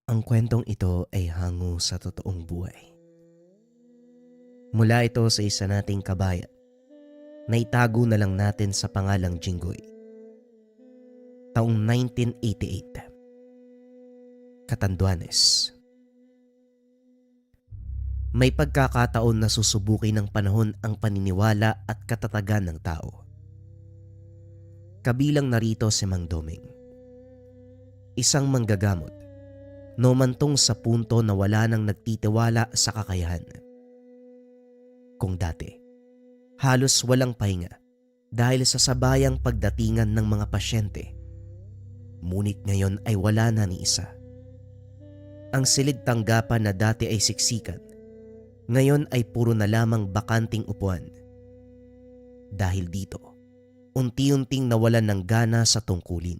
Ang kwentong ito ay hango sa totoong buhay. Mula ito sa isa nating kabayan na itago na lang natin sa pangalang Jinggoy. Taong 1988. Catanduanes. May pagkakataon na susubukin ng panahon ang paniniwala at katatagan ng tao. Kabilang narito si Mang Doming. Isang manggagamot no mantong sa punto na wala nang nagtitiwala sa kakayahan. Kung dati, halos walang pahinga dahil sa sabayang pagdatingan ng mga pasyente. Ngunit ngayon ay wala na ni isa. Ang silid tanggapan na dati ay siksikan, ngayon ay puro na lamang bakanting upuan. Dahil dito, unti-unting nawalan ng gana sa tungkulin.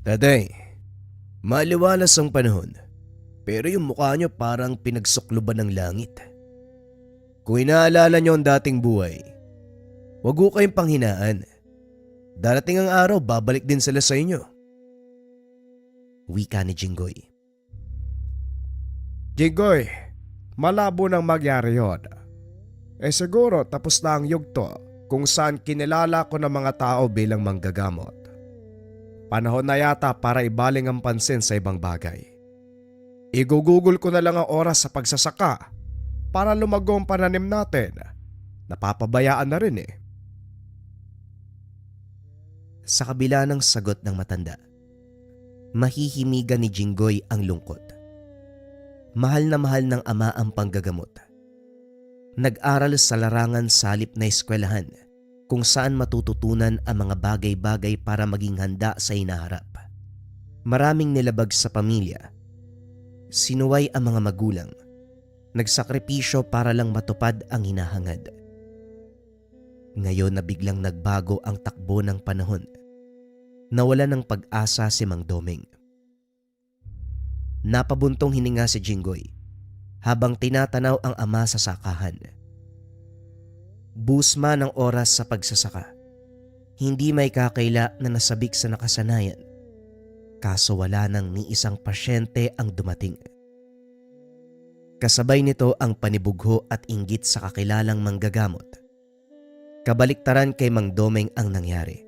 Tatay, maliwalas ang panahon, pero yung mukha nyo parang pinagsukluban ng langit. Kung inaalala nyo ang dating buhay, wag ho kayong panghinaan. Darating ang araw, babalik din sila sa inyo. Wika ni Jinggoy. Jinggoy, malabo nang magyari yun. Siguro tapos na ang yugto kung saan kinilala ko ng mga tao bilang manggagamot. Panahon na yata para ibaling ang pansin sa ibang bagay. Igugugol ko na lang ang oras sa pagsasaka para lumago ang pananim natin. Napapabayaan na rin eh. Sa kabila ng sagot ng matanda, mahihimigan ni Jinggoy ang lungkot. Mahal na mahal ng ama ang panggagamot. Nag-aral sa larangan salip na eskwelahan kung saan matututunan ang mga bagay-bagay para maging handa sa hinaharap. Maraming nilabag sa pamilya. Sinuway ang mga magulang. Nagsakripisyo para lang matupad ang hinahangad. Ngayon na biglang nagbago ang takbo ng panahon, nawala ng pag-asa si Mang Doming. Napabuntong hininga si Jinggoy habang tinatanaw ang ama sa sakahan. Busma ng oras sa pagsasaka. Hindi may kakaila na nasabik sa nakasanayan. Kaso wala nang ni isang pasyente ang dumating. Kasabay nito ang panibugho at inggit sa kakilalang manggagamot. Kabaliktaran kay Mang Doming ang nangyari.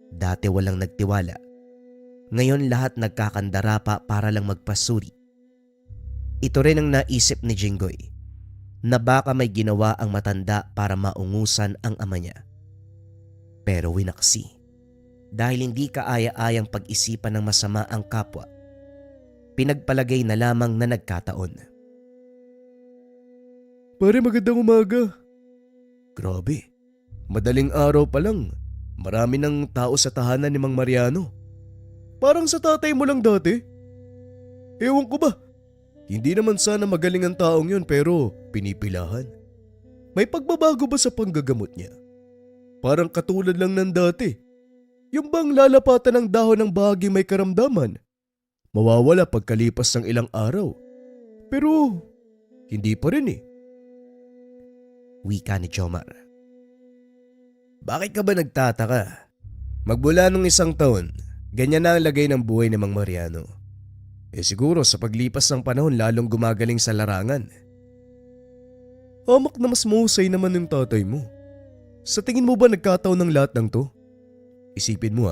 Dati walang nagtiwala. Ngayon lahat nagkakandara pa para lang magpasuri. Ito rin ang naisip ni Jinggoy, na baka may ginawa ang matanda para maungusan ang ama niya. Pero winaksi. Dahil hindi kaaya-ayang pag-isipan ng masama ang kapwa, pinagpalagay na lamang na nagkataon. Pare, magandang umaga. Grabe, madaling araw pa lang. Marami ng tao sa tahanan ni Mang Mariano. Parang sa tatay mo lang dati. Ewan ko ba, hindi naman sana magaling ang taong yun pero pinipilahan. May pagbabago ba sa panggagamot niya? Parang katulad lang ng dati. Yung bang lalapatan ng dahon ng bahagi may karamdaman. Mawawala pagkalipas ng ilang araw. Pero hindi pa rin eh. Wika ni Jomar. Bakit ka ba nagtataka? Magmula nung isang taon, ganyan na ang lagay ng buhay ni Mang Mariano. Siguro sa paglipas ng panahon lalong gumagaling sa larangan. Hamak na mas mahusay naman yung tatay mo. Sa tingin mo ba nagkataon ng lahat ng to? Isipin mo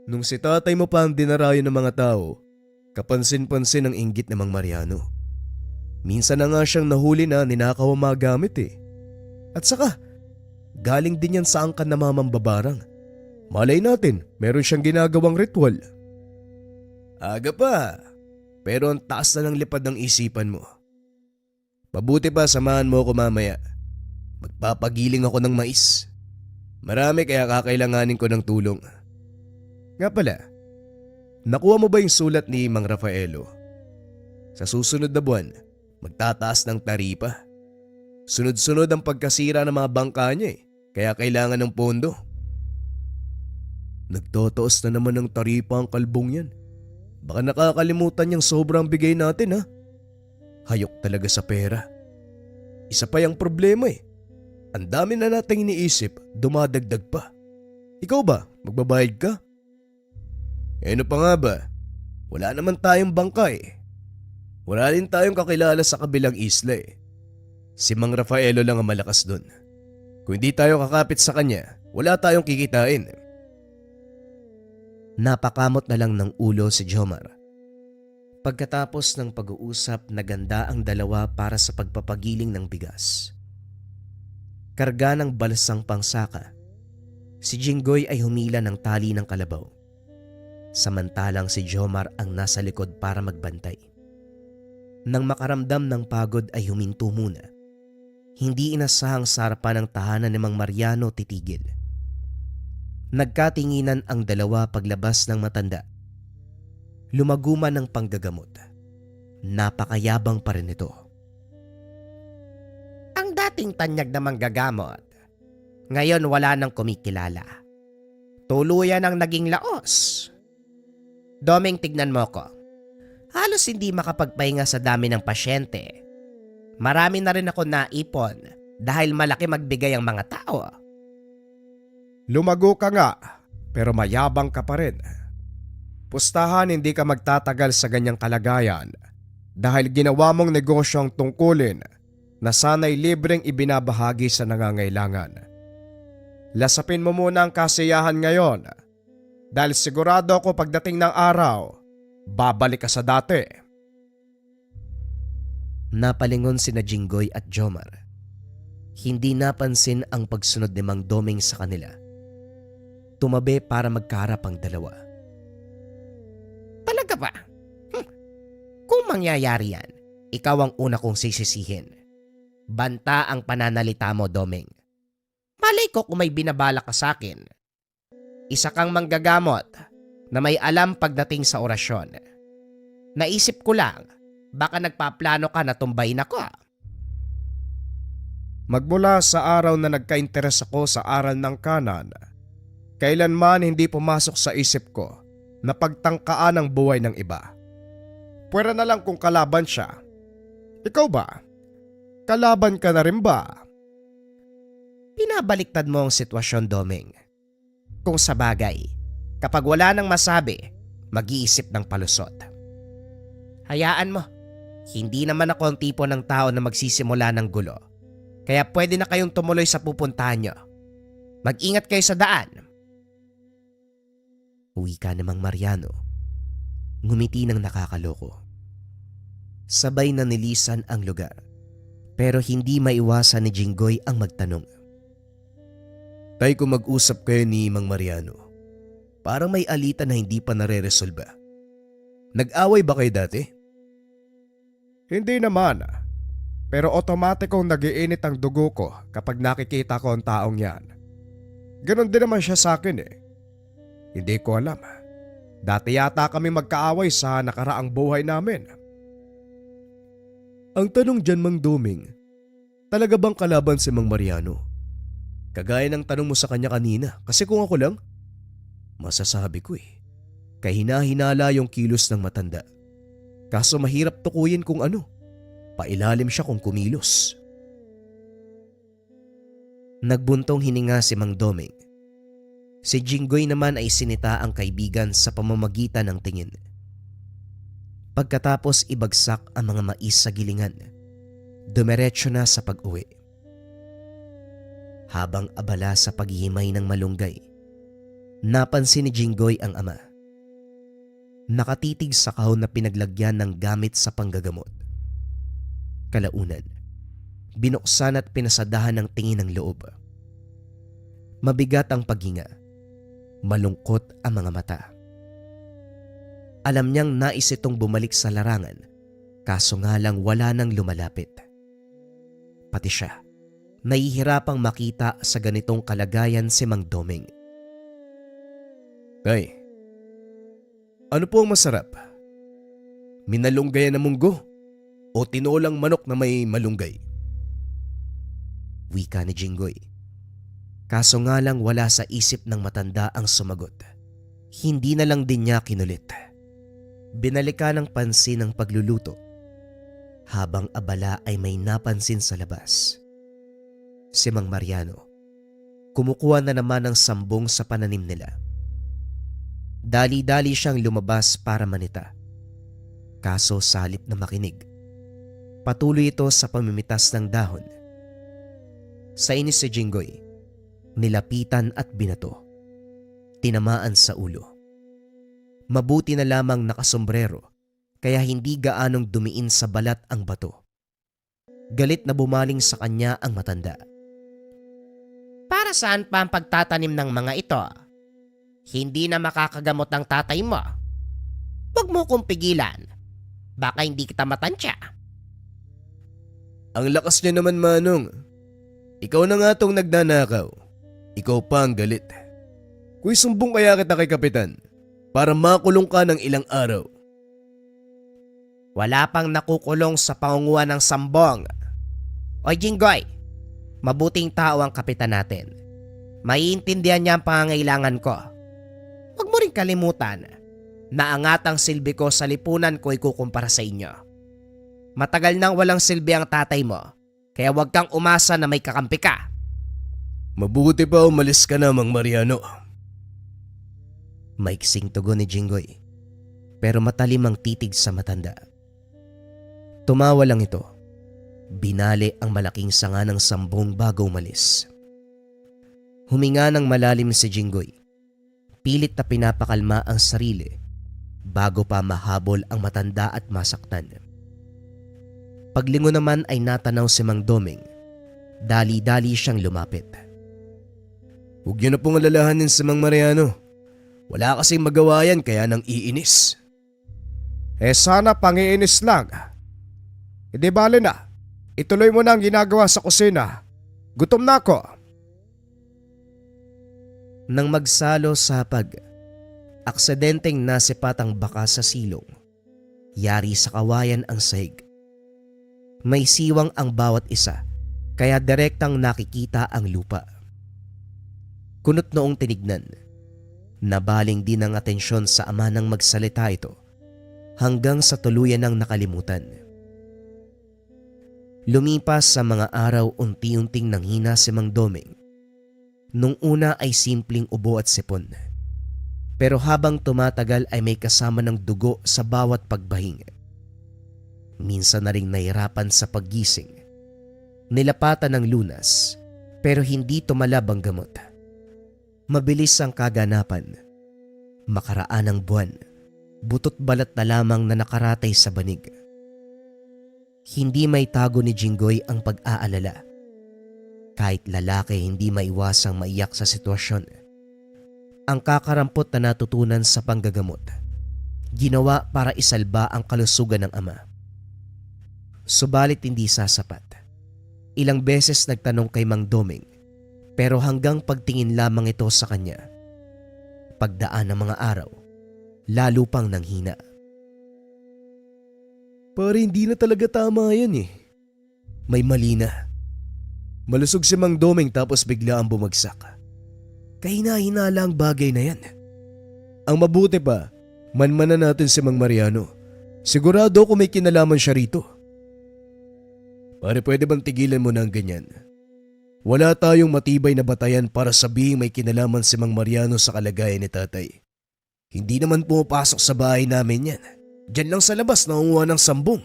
nung si tatay mo pa ang dinarayo ng mga tao, kapansin-pansin ang inggit ng Mang Mariano. Minsan na nga siyang nahuli na ninakaw ang mga gamit eh. At saka, galing din yan sa angkan na mamambabarang. Malay natin, meron siyang ginagawang ritual. Aga pa, pero ang taas na ng lipad ng isipan mo. Mabuti pa samahan mo ako mamaya. Magpapagiling ako ng mais. Marami kaya kakailanganin ko ng tulong. Nga pala, nakuha mo ba yung sulat ni Mang Rafaelo? Sa susunod na buwan, magtataas ng taripa. Sunod-sunod ang pagkasira ng mga bangka niya kaya kailangan ng pondo. Nagtataas na naman ng taripa ang kalbong yan. Baka nakakalimutan niyang sobrang bigay natin Hayok talaga sa pera. Isa pa yung problema Ang dami na nating iniisip, dumadagdag pa. Ikaw ba, magbabayad ka? Ano pa nga ba? Wala naman tayong bangka eh. Wala rin tayong kakilala sa kabilang isla eh. Si Mang Rafaelo lang ang malakas dun. Kung hindi tayo kakapit sa kanya, wala tayong kikitain. Napakamot na lang ng ulo si Jomar. Pagkatapos ng pag-uusap, naganda ang dalawa para sa pagpapagiling ng bigas. Karga ng balsang pangsaka, si Jinggoy ay humila ng tali ng kalabaw. Samantalang si Jomar ang nasa likod para magbantay. Nang makaramdam ng pagod ay huminto muna. Hindi inasahang sa harapan ng tahanan ni Mang Mariano titigil. Nagkatinginan ang dalawa paglabas ng matanda. Lumaguman ng panggagamot. Napakayabang pa rin ito. Ang dating tanyag na manggagamot, ngayon wala nang kumikilala. Tuluyan ang naging laos. Doming, tignan mo ko. Halos hindi makapagpahinga sa dami ng pasyente. Marami na rin ako naipon dahil malaki magbigay ang mga tao. Lumago ka nga, pero mayabang ka pa rin. Pustahan hindi ka magtatagal sa ganyang kalagayan dahil ginawa mong negosyo ang tungkulin na sana'y libreng ibinabahagi sa nangangailangan. Lasapin mo muna ang kasiyahan ngayon dahil sigurado ako pagdating ng araw, babalik ka sa dati. Napalingon sina Jinggoy at Jomar. Hindi napansin ang pagsunod ni Mang Doming sa kanila. Tumabi para magkaharap ang dalawa. Talaga ba? Kung mangyayari yan, ikaw ang una kong sisisihin. Banta ang pananalita mo, Doming. Malay ko kung may binabala ka sa akin. Isa kang manggagamot na may alam pagdating sa orasyon. Naisip ko lang, baka nagpaplano ka na tumbayin ako. Magmula sa araw na nagka-interes ako sa aral ng kanan, kailanman hindi pumasok sa isip ko na pagtangkaan ang buhay ng iba. Pwera na lang kung kalaban siya. Ikaw ba? Kalaban ka na rin ba? Pinabaliktad mo ang sitwasyon, Doming. Kung sa bagay, kapag wala nang masabi, mag-iisip ng palusot. Hayaan mo, hindi naman ako ang tipo ng tao na magsisimula ng gulo. Kaya pwede na kayong tumuloy sa pupuntahan nyo. Mag-ingat kayo sa daan. Uwi ka namang Mariano. Ngumiti ng nakakaloko. Sabay na nilisan ang lugar. Pero hindi maiwasan ni Jinggoy ang magtanong. Tay, kung mag-usap kayo ni Mang Mariano, parang may alitan na hindi pa nare-resolba. Nag-away ba kayo dati? Hindi naman. Pero otomatikong nagiinit ang dugo ko kapag nakikita ko ang taong yan. Ganon din naman siya sa akin eh. Hindi ko alam. Dati yata kami magkaaway sa nakaraang buhay namin. Ang tanong dyan, Mang Doming, talaga bang kalaban si Mang Mariano? Kagaya ng tanong mo sa kanya kanina, kasi kung ako lang, masasabi ko kahina-hinala yung kilos ng matanda. Kaso mahirap tukuyin kung ano, pailalim siya kung kumilos. Nagbuntong hininga si Mang Doming. Si Jinggoy naman ay sinita ang kaibigan sa pamamagitan ng tingin. Pagkatapos ibagsak ang mga mais sa gilingan, dumiretso na sa pag-uwi. Habang abala sa paghihimay ng malunggay, napansin ni Jinggoy ang ama. Nakatitig sa kahon na pinaglagyan ng gamit sa panggagamot. Kalaunan, binuksan at pinasadahan ng tingin ng loob. Mabigat ang paghinga. Malungkot ang mga mata. Alam niyang nais itong bumalik sa larangan, kaso nga lang wala nang lumalapit. Pati siya, nahihirapang makita sa ganitong kalagayan si Mang Doming. Tay, ano po ang masarap? Minalunggayan na munggo o tinolang manok na may malunggay? Wika ni Jinggoy. Kaso nga lang wala sa isip ng matanda ang sumagot. Hindi na lang din niya kinulit. Binalikan ng pansin ang pagluluto. Habang abala ay may napansin sa labas. Si Mang Mariano, kumukuha na naman ng sambong sa pananim nila. Dali-dali siyang lumabas para manita. Kaso sa halip na makinig, patuloy ito sa pamimitas ng dahon. Sa inis si Jinggoy, nilapitan at binato. Tinamaan sa ulo. Mabuti na lamang nakasombrero kaya hindi gaanong dumiin sa balat ang bato. Galit na bumaling sa kanya ang matanda. Para saan pa ang pagtatanim ng mga ito? Hindi na makakagamot ang tatay mo. Huwag mo kong pigilan. Baka hindi kita matansya. Ang lakas niya naman, Manong. Ikaw na nga tong nagnanakaw. Ikaw pa ang galit. Kuy sumbong kaya kita kay Kapitan para makulong ka ng ilang araw. Wala pang nakukulong sa pangunguha ng sambong. Oy Jinggoy, mabuting tao ang kapitan natin. Maiintindihan niya ang pangangailangan ko. Huwag mo rin kalimutan na angatang silbi ko sa lipunan ko ikukumpara sa inyo. Matagal nang walang silbi ang tatay mo, kaya huwag kang umasa na may kakampi ka. Mabuti pa umalis ka na, Mang Mariano. Maiksing tugon ni Jinggoy, pero matalim ang titig sa matanda. Tumawa lang ito. Binali ang malaking sanga ng sambong bago umalis. Huminga ng malalim si Jinggoy. Pilit na pinapakalma ang sarili bago pa mahabol ang matanda at masaktan. Paglingon naman ay natanaw si Mang Doming. Dali-dali siyang lumapit. Huwag niyo na pong alalahanin si Mang Mariano. Wala kasing magawa yan kaya nang iinis. Sana pangiinis lang. Hindi bale na. Ituloy mo na ang ginagawa sa kusina. Gutom na ako. Nang magsalo sa aksidenteng nasipat ang baka sa silong. Yari sa kawayan ang sahig. May siwang ang bawat isa, kaya direktang nakikita ang lupa. Kunot noong tinignan. Nabaling din ang atensyon sa ama nang magsalita ito, hanggang sa tuluyan ng nakalimutan. Lumipas sa mga araw, unti-unting nanghina si Mang Doming. Nung una ay simpleng ubo at sipon. Pero habang tumatagal ay may kasama ng dugo sa bawat pagbahing. Minsan na ring nahirapan sa paggising. Nilapatan ng lunas, pero hindi tumalab ang gamot. Mabilis ang kaganapan. Makaraan ang buwan, butot balat na lamang na nakaratay sa banig. Hindi may tago ni Jinggoy ang pag-aalala. Kahit lalaki, hindi maiwasang maiyak sa sitwasyon. Ang kakarampot na natutunan sa panggagamot, ginawa para isalba ang kalusugan ng ama. Subalit hindi sasapat. Ilang beses nagtanong kay Mang Doming, pero hanggang pagtingin lamang ito sa kanya. Pagdaan ng mga araw, lalo pang nanghina. Pare, hindi na talaga tama yan eh. May mali na. Malusog si Mang Doming tapos bigla ang bumagsak. Kahina-hina ang bagay na yan. Ang mabuti pa, manmanan natin si Mang Mariano. Sigurado ko may kinalaman siya rito. Pare, pwede bang tigilan mo na ang ganyan? Wala tayong matibay na batayan para sabihin may kinalaman si Mang Mariano sa kalagayan ni tatay. Hindi naman pumapasok sa bahay namin yan. Diyan lang sa labas naunguha ng sambong.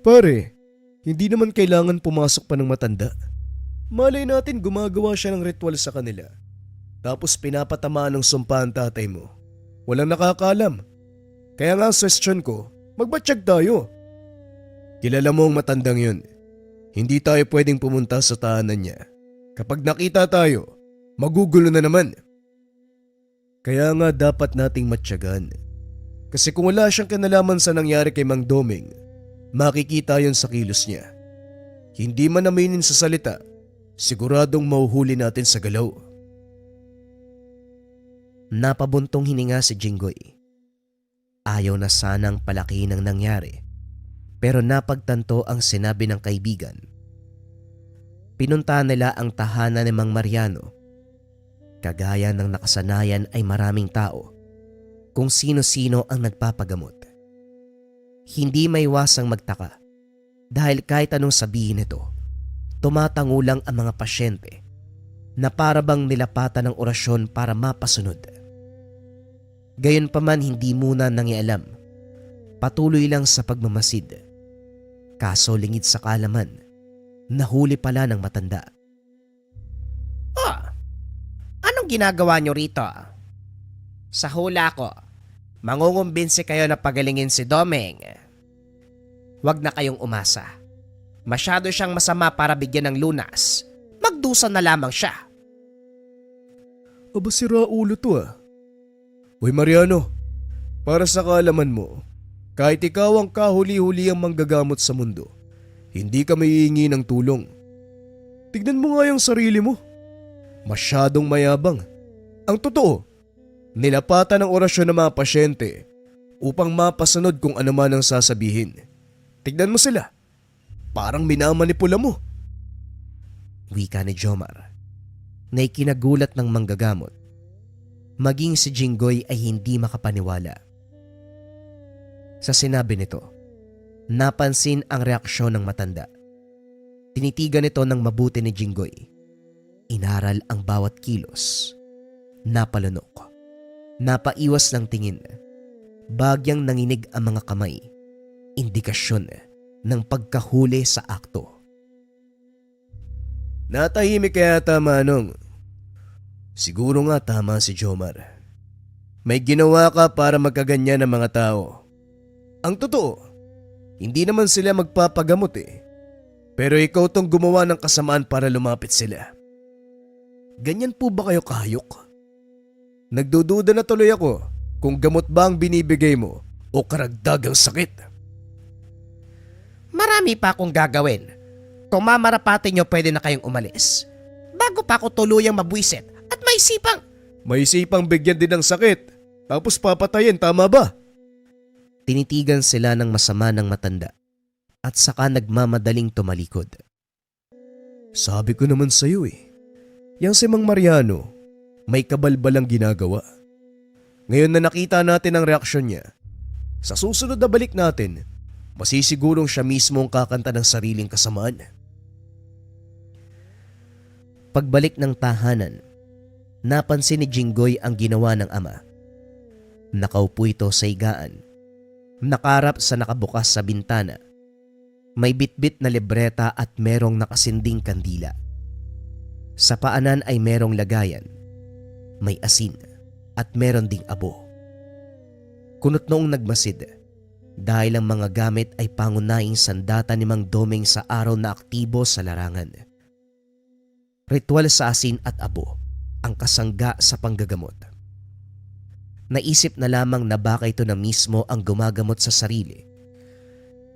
Pare, hindi naman kailangan pumasok pa ng matanda. Malay natin gumagawa siya ng ritual sa kanila. Tapos pinapatamaan ng sumpa ang tatay mo. Walang nakakalam. Kaya nga ang suggestion ko, magbatsyag tayo. Kilala mo ang matandang yun. Hindi tayo pwedeng pumunta sa tahanan niya. Kapag nakita tayo, magugulo na naman. Kaya nga dapat nating matyagan. Kasi kung wala siyang kinalaman sa nangyari kay Mang Doming, makikita yon sa kilos niya. Hindi man aminin sa salita, siguradong mauhuli natin sa galaw. Napabuntong hininga si Jinggoy. Ayaw na sanang palaki ng nangyari, pero napagtanto ang sinabi ng kaibigan. Pinunta nila ang tahanan ni Mang Mariano. Kagaya ng nakasanayan ay maraming tao, kung sino-sino ang nagpapagamot. Hindi maiwasang magtaka dahil kahit anong sabihin nito, tumatango lang ang mga pasyente na parabang nilapatan ng orasyon para mapasunod. Gayunpaman hindi muna nangialam Patuloy lang sa pagmamasid. Kaso lingid sa kalaman, nahuli pala ng matanda. Oh, anong ginagawa nyo rito? Sa hula ko, mangungumbinsi kayo na pagalingin si Domeng. Huwag na kayong umasa. Masyado siyang masama para bigyan ng lunas. Magdusa na lamang siya. Aba sira ulo to ah. Uy Mariano, para sa kaalaman mo, kahit ikaw ang kahuli-huli ang manggagamot sa mundo, hindi ka maiingi ng tulong. Tignan mo nga yung sarili mo. Masyadong mayabang. Ang totoo, nilapatan ng orasyon ng mga pasyente upang mapasunod kung ano man ang sasabihin. Tignan mo sila. Parang minamanipula mo. Wika ni Jomar na ikinagulat ng manggagamot. Maging si Jinggoy ay hindi makapaniwala. Sa sinabi nito, napansin ang reaksyon ng matanda. Tinitigan nito ng mabuti ni Jinggoy. Inaral ang bawat kilos. Napalunok. Napaiwas ng tingin. Bagyang nanginig ang mga kamay. Indikasyon ng pagkahuli sa akto. Natahimik kaya tama Manong. Siguro nga tama si Jomar. May ginawa ka para magkaganyan ng mga tao. Ang totoo, hindi naman sila magpapagamot eh. Pero ikaw tong gumawa ng kasamaan para lumapit sila. Ganyan po ba kayo kahayok? Nagdududa na tuloy ako kung gamot ba ang binibigay mo o karagdagang sakit. Marami pa akong gagawin. Kung mamarapatin nyo, pwede na kayong umalis. Bago pa ako tuluyang mabwisit at may sipang... May isipang bigyan din ng sakit, tapos papatayin, tama ba? Tinitigan sila ng masama ng matanda at saka nagmamadaling tumalikod. Sabi ko naman sa'yo eh, yang si Mang Mariano, may kabalbalang ginagawa. Ngayon na nakita natin ang reaksyon niya, sa susunod na balik natin, masisigurong siya mismo ang kakanta ng sariling kasamaan. Pagbalik ng tahanan, napansin ni Jinggoy ang ginawa ng ama. Nakaupo ito sa higaan, nakarap sa nakabukas sa bintana. May bitbit na libreta at merong nakasinding kandila. Sa paanan ay merong lagayan, may asin at meron ding abo. Kunot noong nagmasid dahil ang mga gamit ay pangunahing sandata ni Mang Domeng sa araw na aktibo sa larangan. Ritual sa asin at abo ang kasangga sa panggagamot. Naisip na lamang na baka ito na mismo ang gumagamot sa sarili.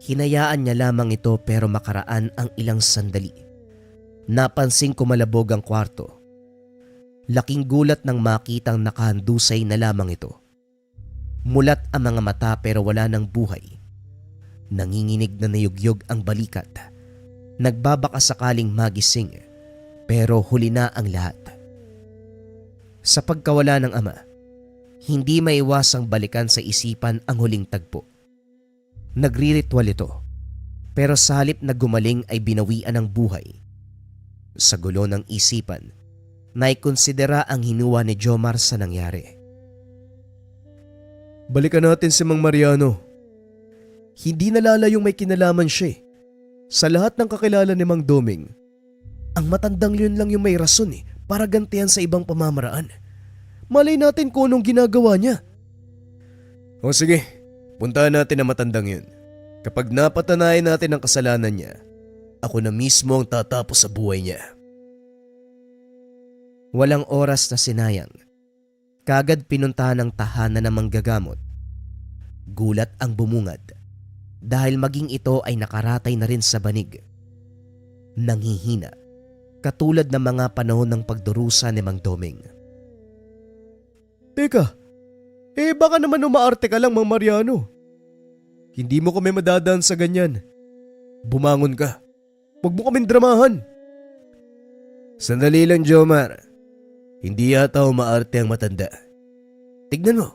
Hinayaan niya lamang ito pero makaraan ang ilang sandali. Napansing kumalabog ang kwarto. Laking gulat nang makitang nakahandusay na lamang ito. Mulat ang mga mata pero wala ng buhay. Nanginginig na nayugyog ang balikat. Nagbabaka sakaling magising pero huli na ang lahat. Sa pagkawala ng ama, hindi maiwasang balikan sa isipan ang huling tagpo. Nagriritual ito, pero sa halip na gumaling ay binawian ng buhay. Sa gulo ng isipan, naikonsidera ang hinuwa ni Jomar sa nangyari. Balikan natin si Mang Mariano. Hindi nalalayong may kinalaman siya eh. Sa lahat ng kakilala ni Mang Domeng, ang matandang yun lang yung may rason eh para gantihan sa ibang pamamaraan. Malay natin kung anong ginagawa niya. O sige, puntahan natin ang matandang yun. Kapag napatanayan natin ang kasalanan niya, ako na mismo ang tatapos sa buhay niya. Walang oras na sinayang. Kagad pinuntahan ng tahanan ng manggagamot. Gulat ang bumungad dahil maging ito ay nakaratay na rin sa banig. Nanghihina, katulad ng mga panahon ng pagdurusa ni Mang Domeng. Teka, baka naman umaarte ka lang Mang Mariano. Hindi mo kami madadaan sa ganyan. Bumangon ka. Huwag mo kaming dramahan. Sandali lang Jomar. Hindi yata umaarte ang matanda. Tignan mo,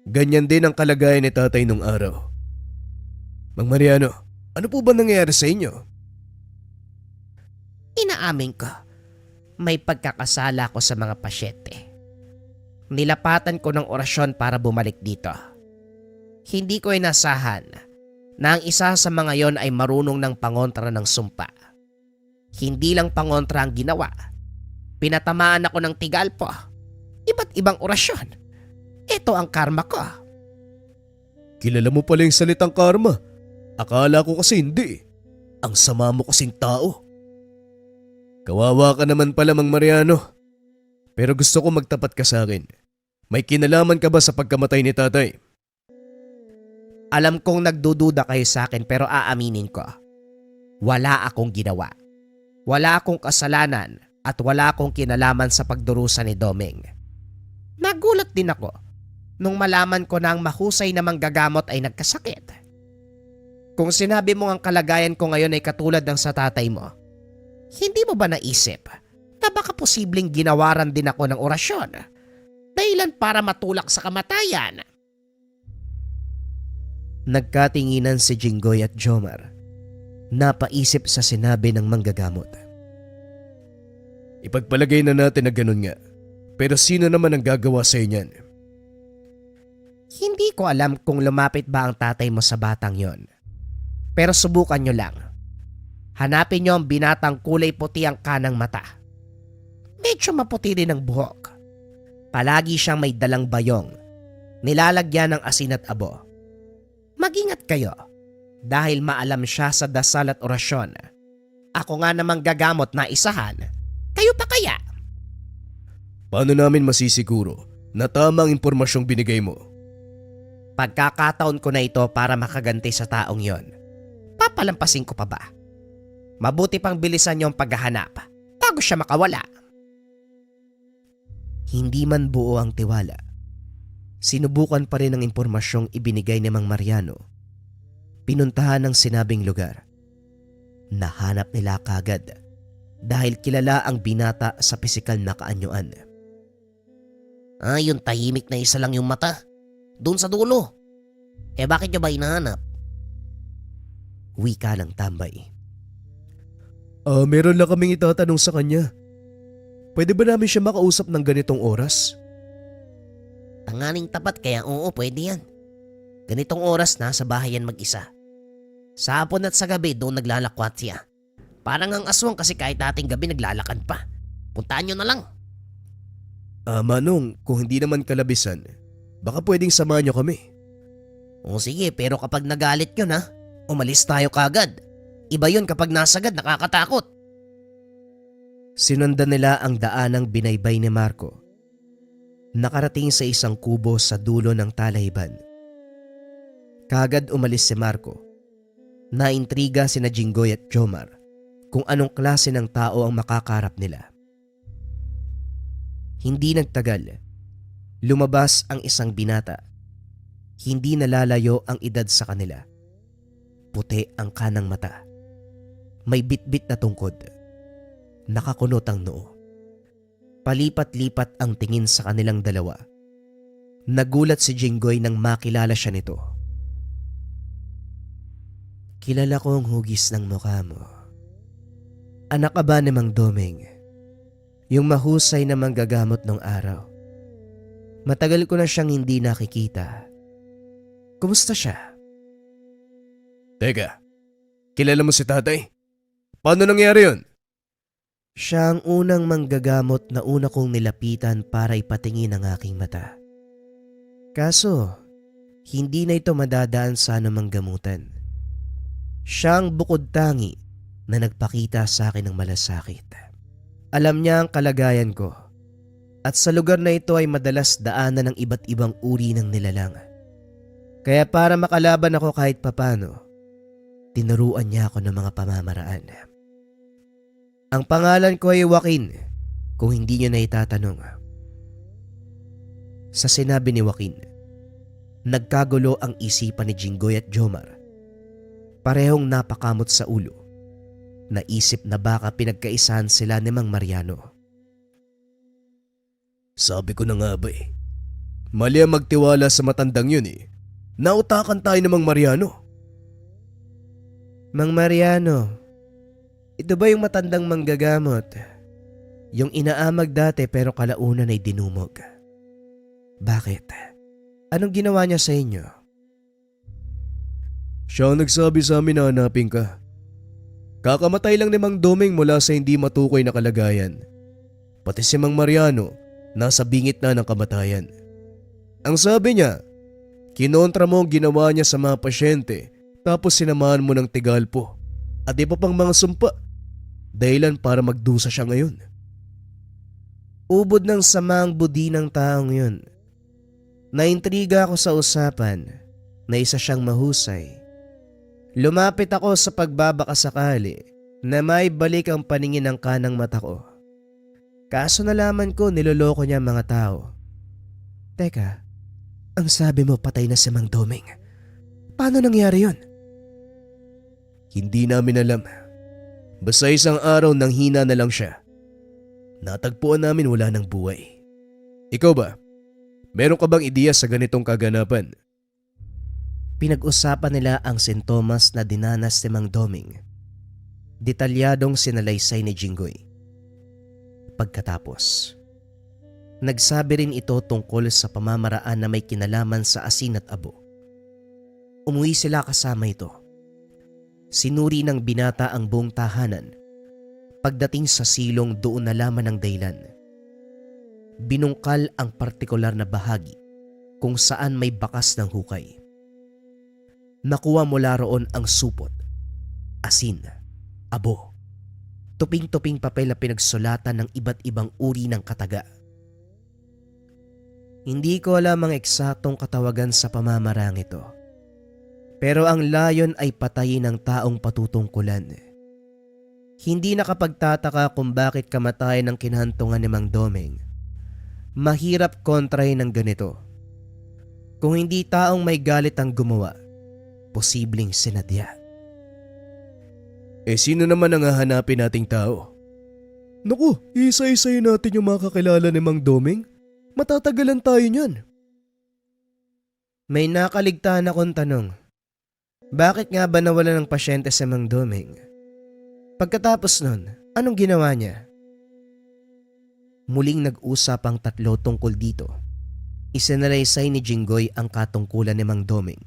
ganyan din ang kalagayan ni tatay nung araw. Mang Mariano, ano po ba nangyayari sa inyo? Inaamin ko, may pagkakasala ko sa mga pasyente. Nilapatan ko ng orasyon para bumalik dito. Hindi ko inasahan na ang isa sa mga yon ay marunong ng pangontra ng sumpa. Hindi lang pangontra ang ginawa. Pinatamaan ako ng tigalpo. Iba't ibang orasyon. Ito ang karma ko. Kilala mo pala yung salitang karma. Akala ko kasi hindi. Ang sama mo kasing tao. Kawawa ka naman pala, Mang Mariano. Pero gusto ko magtapat ka sa akin. May kinalaman ka ba sa pagkamatay ni tatay? Alam kong nagdududa kayo sa akin pero aaminin ko. Wala akong ginawa. Wala akong kasalanan at wala akong kinalaman sa pagdurusa ni Domeng. Nagulat din ako nung malaman ko na ang mahusay na manggagamot ay nagkasakit. Kung sinabi mo ang kalagayan ko ngayon ay katulad ng sa tatay mo, hindi mo ba naisip na baka posibleng ginawaran din ako ng orasyon dahilan para matulak sa kamatayan? Nagkatinginan si Jinggoy at Jomar. Napaisip sa sinabi ng manggagamot. Ipagpalagay na natin na ganun nga. Pero sino naman ang gagawa sa inyan? Hindi ko alam kung lumapit ba ang tatay mo sa batang yon. Pero subukan nyo lang. Hanapin nyo ang binatang kulay puti ang kanang mata. Medyo maputi rin ang buhok. Palagi siyang may dalang bayong. Nilalagyan ng asin at abo. Mag-ingat kayo dahil maalam siya sa dasal at orasyon. Ako nga namang gagamot na isahan. Kayo pa kaya? Paano namin masisiguro na tama ang impormasyong binigay mo? Pagkakataon ko na ito para makaganti sa taong yon. Papalampasin ko pa ba? Mabuti pang bilisan niyo ang paghahanap bago siya makawala. Hindi man buo ang tiwala. Sinubukan pa rin ang impormasyong ibinigay ni Mang Mariano. Pinuntahan ang sinabing lugar. Nahanap nila kagad dahil kilala ang binata sa pisikal na kaanyuan. Yung tahimik na isa lang yung mata. Doon sa dulo. Bakit niyo ba hinahanap? Wika ng tambay. Meron lang kaming itatanong sa kanya. Pwede ba namin siya makausap ng ganitong oras? Tanganing tapat kaya oo pwede yan. Ganitong oras na sa bahay yan mag-isa. Sa hapon at sa gabi doon naglalakwat siya. Parang ang aswang kasi kahit ating gabi naglalakad pa. Puntaan nyo na lang. Manong, kung hindi naman kalabisan, baka pwedeng samahan niyo kami. O sige pero kapag nagalit yun ha, umalis tayo kagad. Iba yun kapag nasagad nakakatakot. Sinundan nila ang daanang binaybay ni Marco. Nakarating sa isang kubo sa dulo ng talahiban. Kagad umalis si Marco. Naintriga sina Jinggoy at Jomar kung anong klase ng tao ang makakarap nila. Hindi nagtagal. Lumabas ang isang binata. Hindi nalalayo ang edad sa kanila. Puti ang kanang mata. May bitbit na tungkod. Nakakunot ang noo. Palipat-lipat ang tingin sa kanilang dalawa. Nagulat si Jinggoy nang makilala siya nito. Kilala ko ang hugis ng mukha mo. Anak ka ba ni Mang Domeng? Yung mahusay na manggagamot nung araw. Matagal ko na siyang hindi nakikita. Kumusta siya? Teka, kilala mo si tatay? Paano nangyari yun? Siya ang unang manggagamot na una kong nilapitan para ipatingin ang aking mata. Kaso, hindi na ito madadaan sa anumang gamutan. Siya ang bukod tangi na nagpakita sa akin ng malasakit. Alam niya ang kalagayan ko at sa lugar na ito ay madalas daanan ng iba't ibang uri ng nilalang. Kaya para makalaban ako kahit papano, tinuruan niya ako ng mga pamamaraan. Ang pangalan ko ay Joaquin, kung hindi niyo na itatanong. Sa sinabi ni Joaquin, nagkagulo ang isipan ni Jinggoy at Jomar. Parehong napakamot sa ulo. Naisip na baka pinagkaisahan sila ni Mang Mariano. Sabi ko na nga ba eh. Mali ang magtiwala sa matandang yun eh. Nautakan tayo ng Mang Mariano. Mang Mariano, ito ba yung matandang manggagamot? Yung inaamag dati pero kalaunan ay dinumog. Bakit? Anong ginawa niya sa inyo? Siya ang nagsabi sa amin na hanapin ka. Kakamatay lang ni Mang Doming mula sa hindi matukoy na kalagayan. Pati si Mang Mariano, nasa bingit na ng kamatayan. Ang sabi niya, kinontra mo ang ginawa niya sa mga pasyente tapos sinamahan mo ng tigalpo at iba pang mga sumpa. Dahilan para magdusa siya ngayon. Ubod ng samang budi ng taong yun. Naintriga ako sa usapan na isa siyang mahusay. Lumapit ako sa pagbabakasakali na may balik ang paningin ng kanang mata ko. Kaso nalaman ko niloloko niya ang mga tao. Teka, ang sabi mo patay na si Mang Doming. Paano nangyari yun? Hindi namin alam. Basta isang araw nang hina na lang siya. Natagpuan namin wala ng buhay. Ikaw ba? Meron ka bang ideya sa ganitong kaganapan? Pinag-usapan nila ang sintomas na dinanas ni Mang Doming. Detalyadong sinalaysay ni Jinggoy. Pagkatapos, nagsabi rin ito tungkol sa pamamaraan na may kinalaman sa asin at abo. Umuwi sila kasama ito. Sinuri ng binata ang buong tahanan. Pagdating sa silong doon nalaman ang dahilan. Binungkal ang partikular na bahagi kung saan may bakas ng hukay. Nakuha mula roon ang supot, asin, abo, tuping-tuping papel na pinagsulatan ng iba't ibang uri ng kataga. Hindi ko alam ang eksaktong katawagan sa pamamarang ito. Pero ang layon ay patayin ng taong patutungkulan. Hindi nakapagtataka kung bakit kamatay ng kinhantungan ni Mang Doming. Mahirap kontrahin ng ganito. Kung hindi taong may galit ang gumawa, posibleng sinadya. Sino naman ang hahanapin nating tao? Naku, isa-isayin natin yung mga kakilala ni Mang Doming. Matatagalan tayo niyan. May nakaligtaan akong tanong. Bakit nga ba nawala ng pasyente si Mang Doming? Pagkatapos nun, anong ginawa niya? Muling nag-usap ang tatlo tungkol dito. Isinalaysay ni Jinggoy ang katungkulan ni Mang Doming.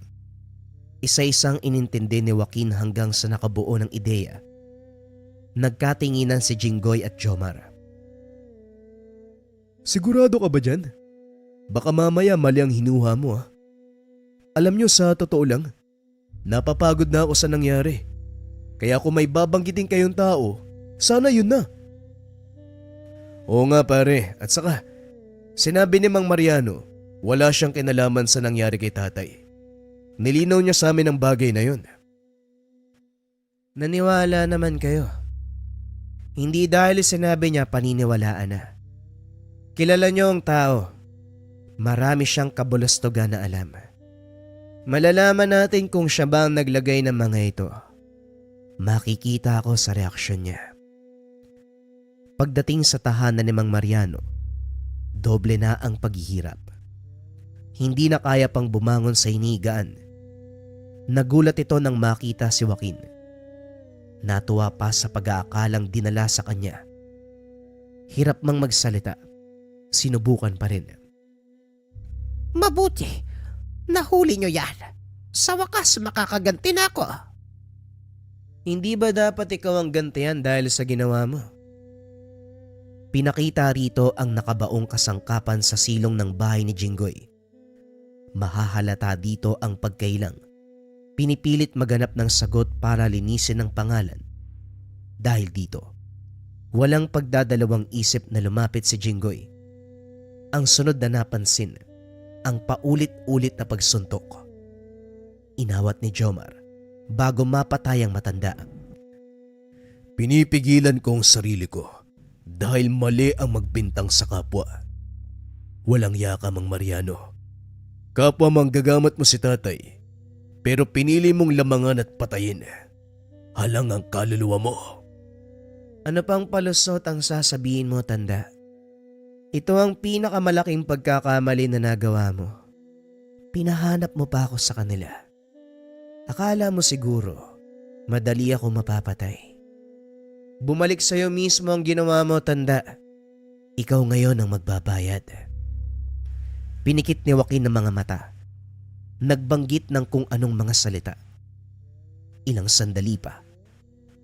Isa-isang inintindi ni Joaquin hanggang sa nakabuo ng ideya. Nagkatinginan si Jinggoy at Jomar. Sigurado ka ba dyan? Baka mamaya mali ang hinuha mo. Alam nyo, sa totoo lang, napapagod na ako sa nangyari. Kaya kung may babanggitin kayong tao, sana yun na. Oo nga pare, at saka, sinabi ni Mang Mariano, wala siyang kinalaman sa nangyari kay tatay. Nilinaw niya sa amin ang bagay na yun. Naniwala naman kayo. Hindi dahil sinabi niya paniniwalaan na. Kilala niyo ang tao. Marami siyang kabulastugan na alam. Malalaman natin kung siya ba ang naglagay ng mga ito. Makikita ako sa reaksyon niya. Pagdating sa tahanan ni Mang Mariano, doble na ang paghihirap. Hindi na kaya pang bumangon sa hinigaan. Nagulat ito nang makita si Joaquin. Natuwa pa sa pag-aakalang dinala sa kanya. Hirap mang magsalita, sinubukan pa rin. Mabuti, nahuli nyo yan. Sa wakas makakaganti na ako. Hindi ba dapat ikaw ang gantihan dahil sa ginawa mo? Pinakita rito ang nakabaong kasangkapan sa silong ng bahay ni Jinggoy. Mahahalata dito ang pagkailang. Pinipilit maganap ng sagot para linisin ang pangalan. Dahil dito, walang pagdadalawang isip na lumapit si Jinggoy. Ang sunod na napansin, ang paulit-ulit na pagsuntok. Inawat ni Jomar bago mapatay ang matanda. Pinipigilan ko ang sarili ko dahil mali ang magbintang sa kapwa. Walang yaka, Mang Mariano. Kapwa manggagamat mo si tatay, pero pinili mong lamangan at patayin. Halang ang kaluluwa mo. Ano pang palusot ang sasabihin mo, tanda? Ito ang pinakamalaking pagkakamali na nagawa mo. Pinahanap mo pa ako sa kanila. Akala mo siguro, madali ako mapapatay. Bumalik sa'yo mismo ang ginawa mo, tanda. Ikaw ngayon ang magbabayad. Pinikit ni Joaquin ng mga mata. Nagbanggit ng kung anong mga salita. Ilang sandali pa,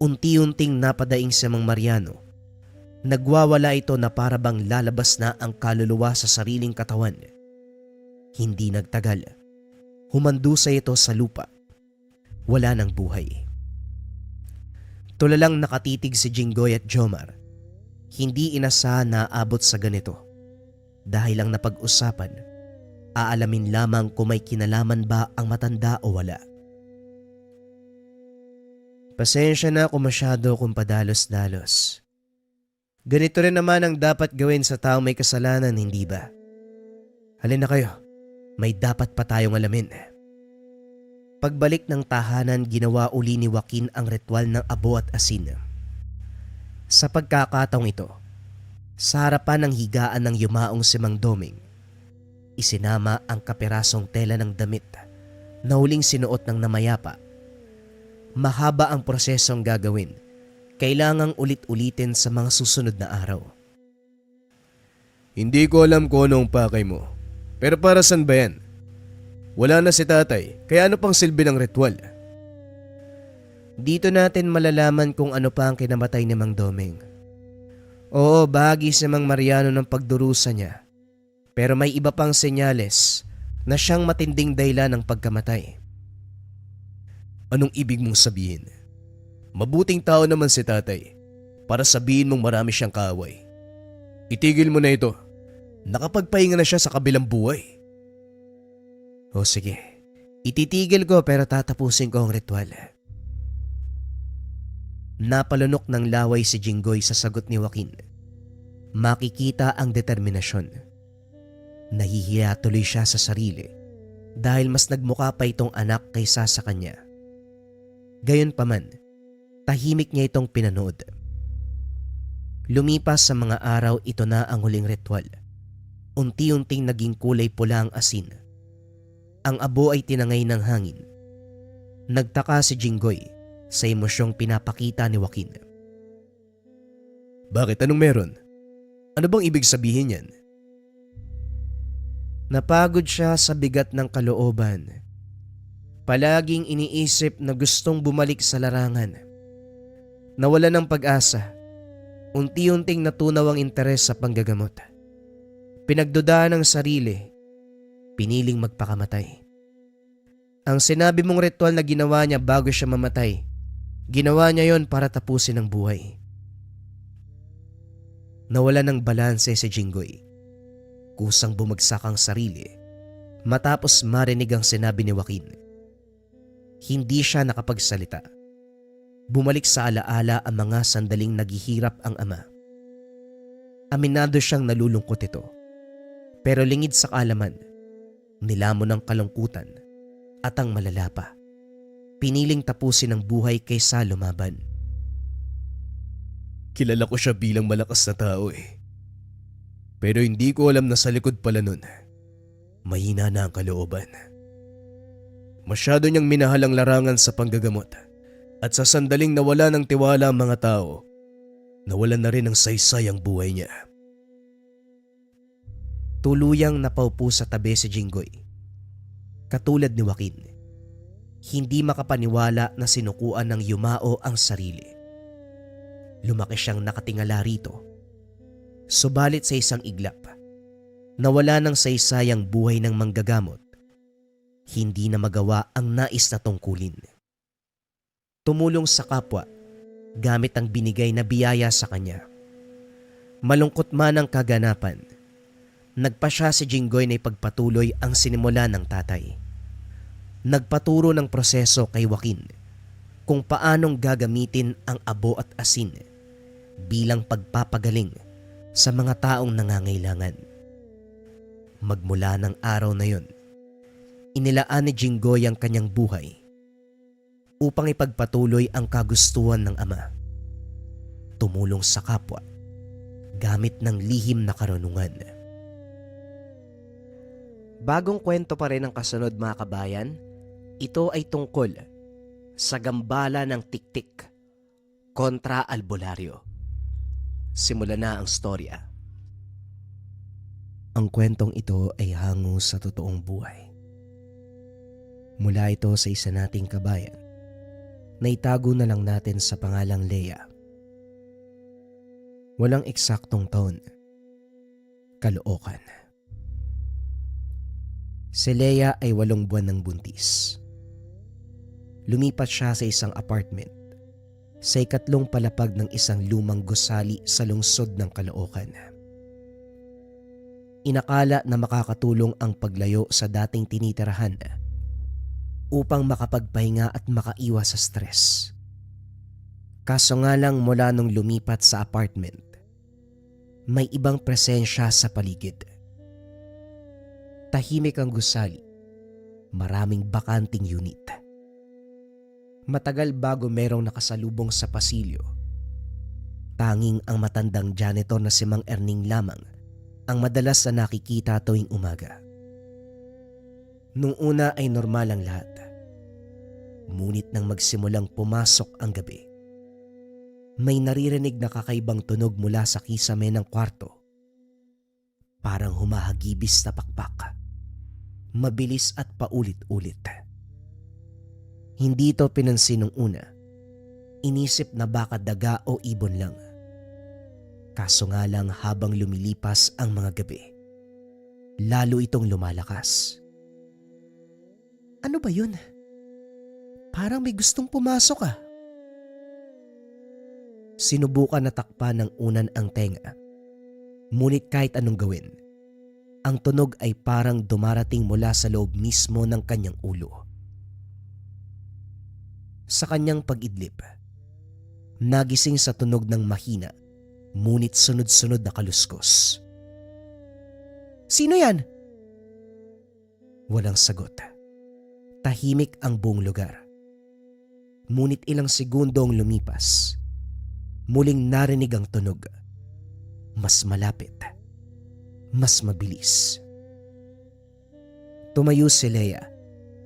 unti-unting napadaing si Mang Mariano. Nagwawala ito na para bang lalabas na ang kaluluwa sa sariling katawan. Hindi nagtagal, humandusay ito sa lupa. Wala ng buhay. Tulalang nakatitig si Jinggoy at Jomar. Hindi inasahan na aabot sa ganito. Dahil lang napag-usapan, aalamin lamang kung may kinalaman ba ang matanda o wala. Pasensya na kung masyado kung padalos-dalos. Ganito rin naman ang dapat gawin sa taong may kasalanan, hindi ba? Halina kayo, may dapat pa tayong alamin. Pagbalik ng tahanan, ginawa uli ni Joaquin ang ritual ng abo at asin. Sa pagkakataong ito, sa harapan ng higaan ng yumaong si Mang Doming, isinama ang kapirasong tela ng damit na huling sinuot ng namayapa. Mahaba ang prosesong gagawin. Kailangang ulit-ulitin sa mga susunod na araw. Hindi ko alam kung anong pakay mo. Pero para saan ba yan? Wala na si tatay, kaya ano pang silbi ng ritual? Dito natin malalaman kung ano pa ang kinamatay ni Mang Doming. Oo, bahagi si Mang Mariano ng pagdurusa niya. Pero may iba pang senyales na siyang matinding dahilan ng pagkamatay. Anong ibig mong sabihin? Mabuting tao naman si tatay para sabihin mong marami siyang kaaway. Itigil mo na ito. Nakapagpahinga na siya sa kabilang buhay. O sige, ititigil ko pero tatapusin ko ang ritual. Napalunok ng laway si Jinggoy sa sagot ni Joaquin. Makikita ang determinasyon. Nahihiya tuloy siya sa sarili dahil mas nagmukha pa itong anak kaysa sa kanya. Gayunpaman, tahimik niya itong pinanood. Lumipas sa mga araw, ito na ang huling ritual. Unti-unting naging kulay pula ang asin. Ang abo ay tinangay ng hangin. Nagtaka si Jinggoy sa emosyong pinapakita ni Joaquin. Bakit? Anong meron? Ano bang ibig sabihin yan? Napagod siya sa bigat ng kalooban. Palaging iniisip na gustong bumalik sa larangan. Nawala ng pag-asa. Unti-unting natunaw ang interes sa panggagamot. Pinagdudaan ng sarili. Piniling magpakamatay. Ang sinabi mong ritual na ginawa niya bago siya mamatay, ginawa niya yon para tapusin ang buhay. Nawala ng balanse si Jinggoy. Kusang bumagsak ang sarili matapos marinig ang sinabi ni Joaquin. Hindi siya nakapagsalita. Bumalik sa alaala ang mga sandaling naghihirap ang ama. Aminado siyang nalulungkot ito. Pero lingid sa kaalaman, nilamon ng kalungkutan at ang malala pa. Piniling tapusin ang buhay kaysa lumaban. Kilala ko siya bilang malakas na tao eh. Pero hindi ko alam na sa likod pala nun, mahina na ang kalooban. Masyado niyang minahal ang larangan sa panggagamot at sa sandaling nawala ng tiwala ang mga tao, nawalan na rin ng saysay ang buhay niya. Tuluyang napaupo sa tabi si Jinggoy. Katulad ni Joaquin, hindi makapaniwala na sinukuan ng yumao ang sarili. Lumaki siyang nakatingala rito. Subalit sa isang iglap, nawala ng saysay ang buhay ng manggagamot. Hindi na magawa ang nais na tungkulin. Tumulong sa kapwa gamit ang binigay na biyaya sa kanya. Malungkot man ang kaganapan, nagpasya si Jinggoy na ipagpatuloy ang sinimula ng tatay. Nagpaturo ng proseso kay Joaquin kung paanong gagamitin ang abo at asin bilang pagpapagaling sa mga taong nangangailangan. Magmula ng araw na yon, inilaan ni Jinggoy ang kanyang buhay upang ipagpatuloy ang kagustuhan ng ama. Tumulong sa kapwa gamit ng lihim na karunungan. Bagong kwento pa rin ang kasunod mga kabayan. Ito ay tungkol sa gambala ng Tiktik kontra albularyo. Simulan na ang storya. Ang kwentong ito ay hango sa totoong buhay. Mula ito sa isa nating kabayan na itago na lang natin sa pangalang Leia. Walang eksaktong taon. Caloocan. Si Leia ay 8 buwan ng buntis. Lumipat siya sa isang apartment sa ikatlong palapag ng isang lumang gusali sa lungsod ng Caloocan. Inakala na makakatulong ang paglayo sa dating tinitirahan upang makapagpahinga at makaiwas sa stress. Kaso nga lang mula nung lumipat sa apartment, may ibang presensya sa paligid. Tahimik ang gusali, maraming bakanting unit. Matagal bago merong nakasalubong sa pasilyo. Tanging ang matandang janitor na si Mang Erning lamang ang madalas na nakikita tuwing umaga. Nung una ay normal ang lahat. Ngunit nang magsimulang pumasok ang gabi, may naririnig na kakaibang tunog mula sa kisame ng kwarto. Parang humahagibis na pakpak. Mabilis at paulit-ulit. Hindi ito pinansin nung una. Inisip na baka daga o ibon lang. Kaso nga lang habang lumilipas ang mga gabi, lalo itong lumalakas. Ano ba yun? Parang may gustong pumasok ah. Sinubukan na takpan ng unan ang tenga. Ngunit kahit anong gawin, ang tunog ay parang dumarating mula sa loob mismo ng kanyang ulo. Sa kanyang pag-idlip, nagising sa tunog ng mahina, ngunit sunod-sunod na kaluskos. Sino yan? Walang sagot. Tahimik ang buong lugar. Ngunit ilang segundo ang lumipas, muling narinig ang tunog. Mas malapit, mas mabilis. Tumayo si Leia,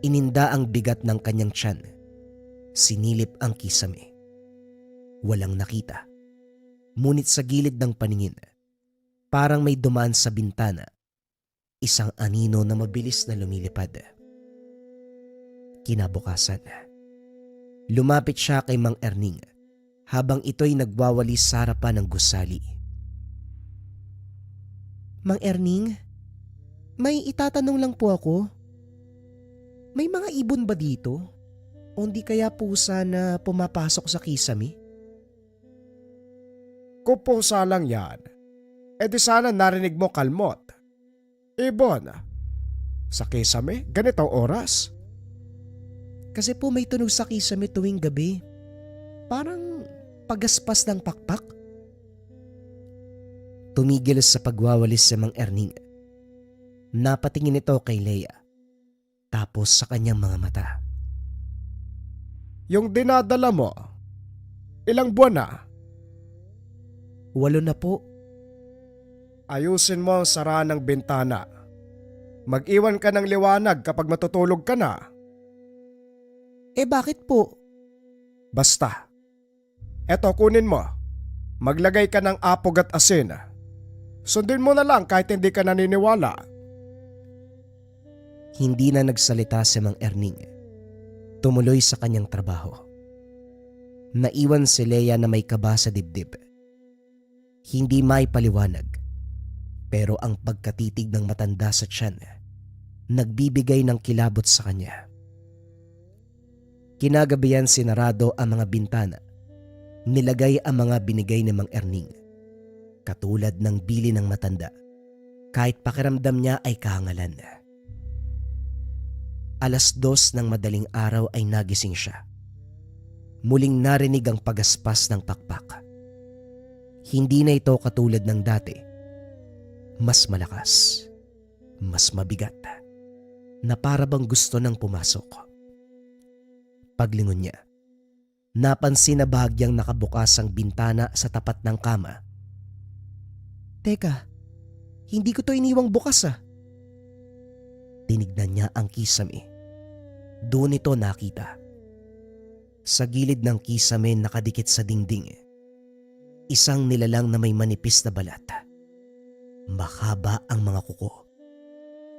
ininda ang bigat ng kanyang tiyan. Sinilip ang kisame. Walang nakita. Ngunit sa gilid ng paningin, parang may dumaan sa bintana, isang anino na mabilis na lumilipad. Kinabukasan, lumapit siya kay Mang Erning habang ito'y nagwawalis sa harapan ng gusali. Mang Erning, may itatanong lang po ako. May mga ibon ba dito? O hindi kaya pusa na pumapasok sa kisame? Kung pusa lang yan, di sana narinig mo kalmot. Ibon, sa kisame, ganitong oras. Kasi po may tunog sa kisame tuwing gabi. Parang pagaspas ng pakpak. Tumigil sa pagwawalis si Mang Erning. Napatingin ito kay Leia, tapos sa kanyang mga mata. Yung dinadala mo, ilang buwan na? 8 na po. Ayusin mo ang sara ng bintana. Mag-iwan ka ng liwanag kapag matutulog ka na. Bakit po? Basta. Eto, kunin mo. Maglagay ka ng apog at asin. Sundin mo na lang kahit hindi ka naniniwala. Hindi na nagsalita si Mang Erning. Tumuloy sa kanyang trabaho. Naiwan si Leia na may kaba sa dibdib. Hindi may paliwanag, pero ang pagkatitig ng matanda sa tiyan nagbibigay ng kilabot sa kanya. Kinagabihan sinarado ang mga bintana. Nilagay ang mga binigay ni Mang Erning, katulad ng bili ng matanda, kahit pakiramdam niya ay kahangalan. 2:00 ng madaling araw ay nagising siya. Muling narinig ang pagaspas ng pakpak. Hindi na ito katulad ng dati. Mas malakas, mas mabigat, na para bang gusto nang pumasok. Paglingon niya, napansin na bahagyang nakabukas ang bintana sa tapat ng kama. Teka, hindi ko to iniwang bukas ah. Tinignan niya ang kisame. Doon ito nakita. Sa gilid ng kisame nakadikit sa dingding, isang nilalang na may manipis na balat. Mahaba ang mga kuko.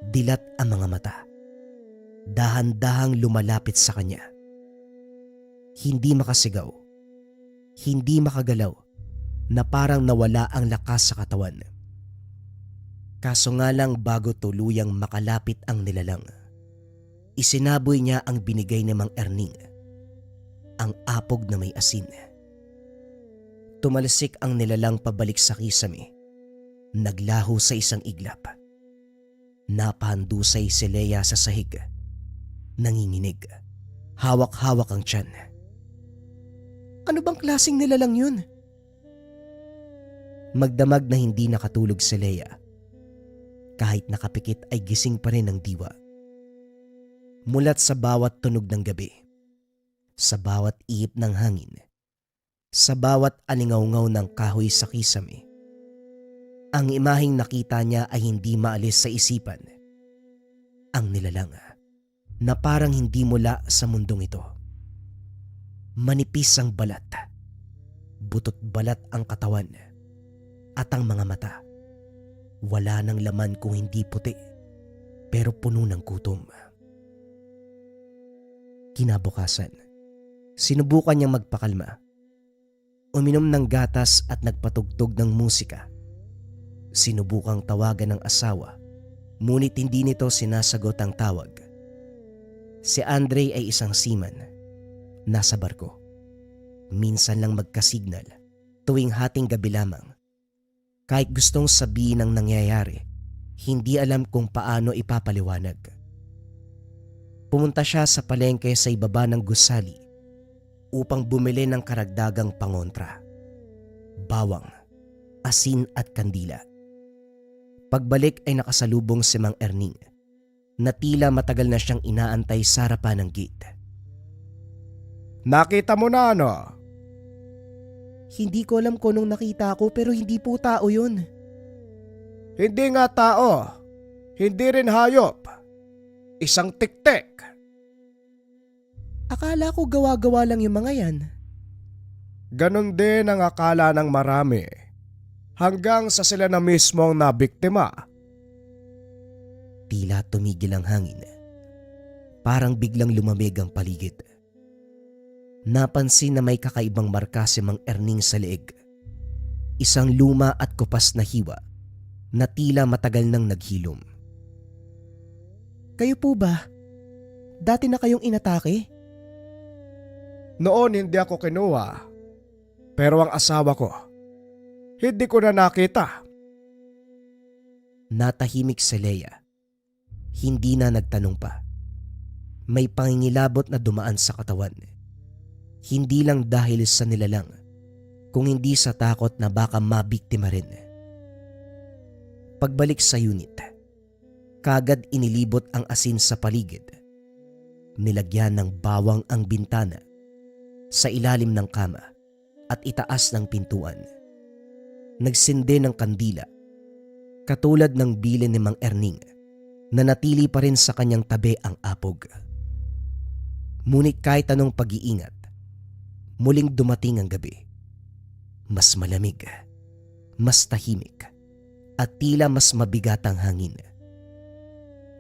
Dilat ang mga mata. Dahan-dahang lumalapit sa kanya. Hindi makasigaw, hindi makagalaw, na parang nawala ang lakas sa katawan. Kaso nga lang bago tuluyang makalapit ang nilalang, isinaboy niya ang binigay ni Mang Erning, ang apog na may asin. Tumalsik ang nilalang pabalik sa kisame, naglaho sa isang iglap. Napahandusay si Leia sa sahig, nanginginig, hawak-hawak ang tiyan. Ano bang klaseng nilalang yun? Magdamag na hindi nakatulog si Leia. Kahit nakapikit ay gising pa rin ang diwa. Mulat sa bawat tunog ng gabi, sa bawat ihip ng hangin, sa bawat alingaw-ngaw ng kahoy sa kisame, ang imaheng nakita niya ay hindi maalis sa isipan. Ang nilalang na parang hindi mula sa mundong ito. Manipis ang balat, butot balat ang katawan, at ang mga mata. Wala ng laman kung hindi puti, pero puno ng gutom. Kinabukasan, sinubukan niyang magpakalma. Uminom ng gatas at nagpatugtog ng musika. Sinubukang tawagan ng asawa, ngunit hindi nito sinasagot ang tawag. Si Andre ay isang seaman, nasa barko. Minsan lang magkasignal, tuwing hating gabi lamang. Kahit gustong sabihin ang nangyayari, hindi alam kung paano ipapaliwanag. Pumunta siya sa palengke sa ibaba ng gusali upang bumili ng karagdagang pangontra, bawang, asin at kandila. Pagbalik ay nakasalubong si Mang Erning na tila matagal na siyang inaantay sa harapan ng gate. Nakita mo na ano? Hindi ko alam kung anong nakita ko pero hindi po tao yun. Hindi nga tao. Hindi rin hayop. Isang tiktik. Akala ko gawa-gawa lang yung mga yan. Ganon din ang akala ng marami. Hanggang sa sila na mismo ang nabiktima. Tila tumigil ang hangin. Parang biglang lumamig ang paligid. Napansin na may kakaibang marka si Mang Erning sa leeg. Isang luma at kupas na hiwa na tila matagal nang naghilom. Kayo po ba? Dati na kayong inatake? Noon hindi ako kinuha. Pero ang asawa ko, hindi ko na nakita. Natahimik si Leia. Hindi na nagtanong pa. May pangingilabot na dumaan sa katawan. Hindi lang dahil sa nilalang, kung hindi sa takot na baka mabiktima rin. Pagbalik sa unit, kagad inilibot ang asin sa paligid. Nilagyan ng bawang ang bintana, sa ilalim ng kama at itaas ng pintuan. Nagsindi ng kandila, katulad ng bilin ni Mang Erning na natili pa rin sa kanyang tabi ang apog. Ngunit kahit anong pag-iingat, muling dumating ang gabi. Mas malamig, mas tahimik, at tila mas mabigat ang hangin.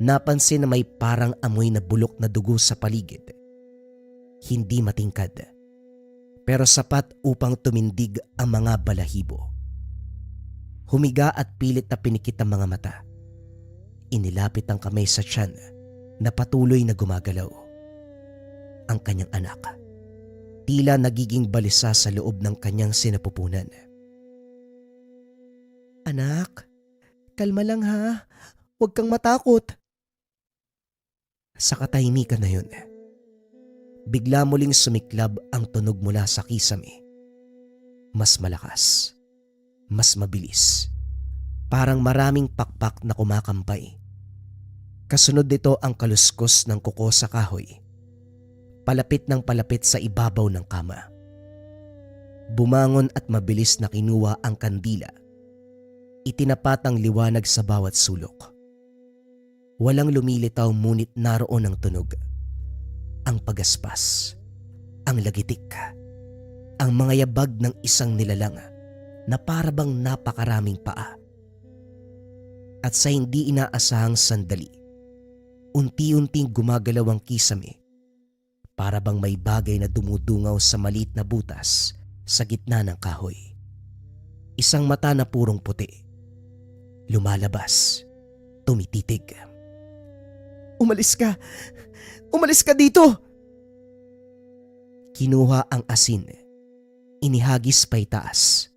Napansin na may parang amoy na bulok na dugo sa paligid. Hindi matingkad, pero sapat upang tumindig ang mga balahibo. Humiga at pilit na pinikit ang mga mata. Inilapit ang kamay sa tiyan na patuloy na gumagalaw. Ang kanyang anak, tila nagiging balisa sa loob ng kanyang sinapupunan. Anak, kalma lang ha. Huwag kang matakot. Sa katahimikan na yun, bigla muling sumiklab ang tunog mula sa kisame. Mas malakas, mas mabilis. Parang maraming pakpak na kumakampay. Kasunod nito ang kaluskos ng kuko sa kahoy. Palapit ng palapit sa ibabaw ng kama. Bumangon at mabilis na kinuha ang kandila. Itinapat ang liwanag sa bawat sulok. Walang lumilitaw ngunit naroon ang tunog. Ang pagaspas, ang lagitik, ang mga yabag ng isang nilalang na parabang napakaraming paa. At sa hindi inaasahang sandali, unti-unting gumagalaw ang kisame. Para bang may bagay na dumudungaw sa maliit na butas sa gitna ng kahoy. Isang mata na purong puti. Lumalabas. Tumititig. Umalis ka! Umalis ka dito! Kinuha ang asin. Inihagis pa itaas.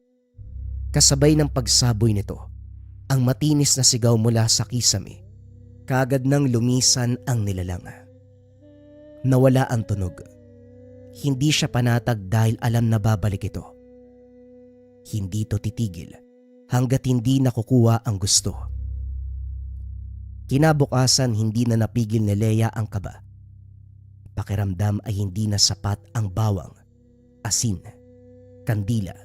Kasabay ng pagsaboy nito, ang matinis na sigaw mula sa kisame. Kagad nang lumisan ang nilalang. Nawala ang tunog. Hindi siya panatag dahil alam na babalik ito. Hindi to titigil hanggat hindi nakukuha ang gusto. Kinabukasan hindi na napigil ni Leia ang kaba. Pakiramdam ay hindi na sapat ang bawang, asin, kandila.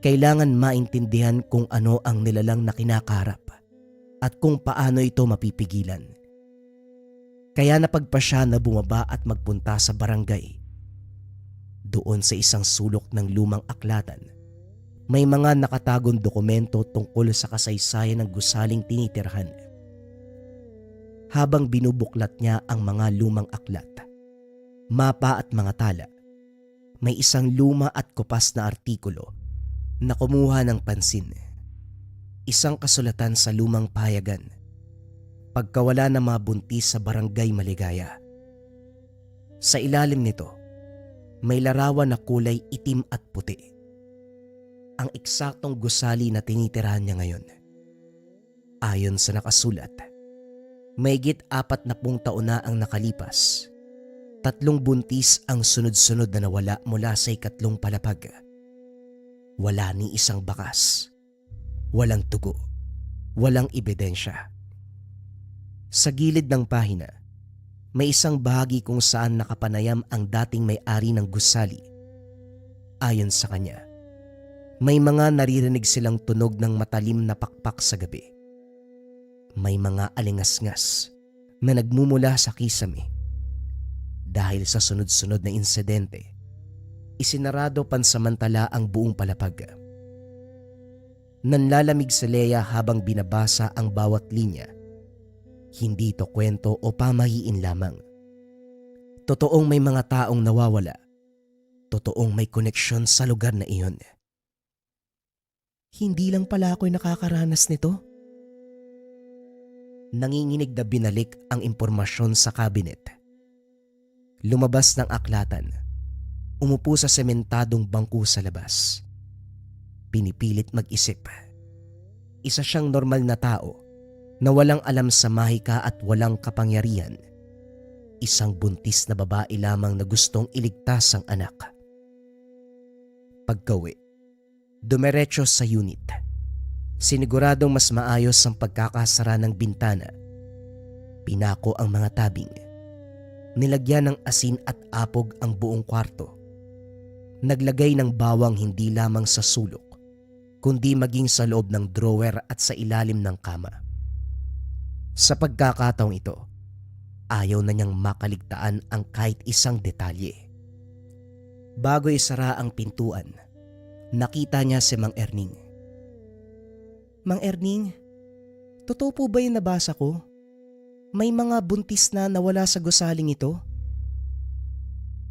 Kailangan maintindihan kung ano ang nilalang na kinakaharap at kung paano ito mapipigilan. Kaya napagpa siya na bumaba at magpunta sa barangay. Doon sa isang sulok ng lumang aklatan, may mga nakatagong dokumento tungkol sa kasaysayan ng gusaling tinitirhan. Habang binubuklat niya ang mga lumang aklat, mapa at mga tala, may isang luma at kupas na artikulo na kumuha ng pansin. Isang kasulatan sa lumang payagan. Pagkawala ng mga buntis sa barangay Maligaya. Sa ilalim nito, may larawan na kulay itim at puti. Ang eksaktong gusali na tinitirahan niya ngayon. Ayon sa nakasulat, mahigit 40 taon na ang nakalipas. 3 buntis ang sunod-sunod na nawala mula sa 3 palapag. Wala ni isang bakas. Walang tugo. Walang ebidensya. Sa gilid ng pahina, may isang bahagi kung saan nakapanayam ang dating may-ari ng gusali. Ayon sa kanya, may mga naririnig silang tunog ng matalim na pakpak sa gabi. May mga alingasngas na nagmumula sa kisame. Dahil sa sunod-sunod na insidente, isinarado pansamantala ang buong palapag. Nanlalamig si Leia habang binabasa ang bawat linya. Hindi ito kwento o pamahiin lamang. Totoong may mga taong nawawala. Totoong may koneksyon sa lugar na iyon. Hindi lang pala ako'y nakakaranas nito. Nanginginig na binalik ang impormasyon sa kabinet. Lumabas ng aklatan. Umupo sa sementadong bangko sa labas. Pinipilit mag-isip. Isa siyang normal na tao na walang alam sa mahika at walang kapangyarihan. Isang buntis na babae lamang na gustong iligtas ang anak. Pagkawi, dumiretso sa unit. Siniguradong mas maayos ang pagkakasara ng bintana. Pinako ang mga tabing. Nilagyan ng asin at apog ang buong kwarto. Naglagay ng bawang hindi lamang sa sulok, kundi maging sa loob ng drawer at sa ilalim ng kama. Sa pagkakataong ito, ayaw na niyang makaligtaan ang kahit isang detalye. Bago isara ang pintuan, nakita niya si Mang Erning. Mang Erning, totoo po ba yung nabasa ko? May mga buntis na nawala sa gusaling ito?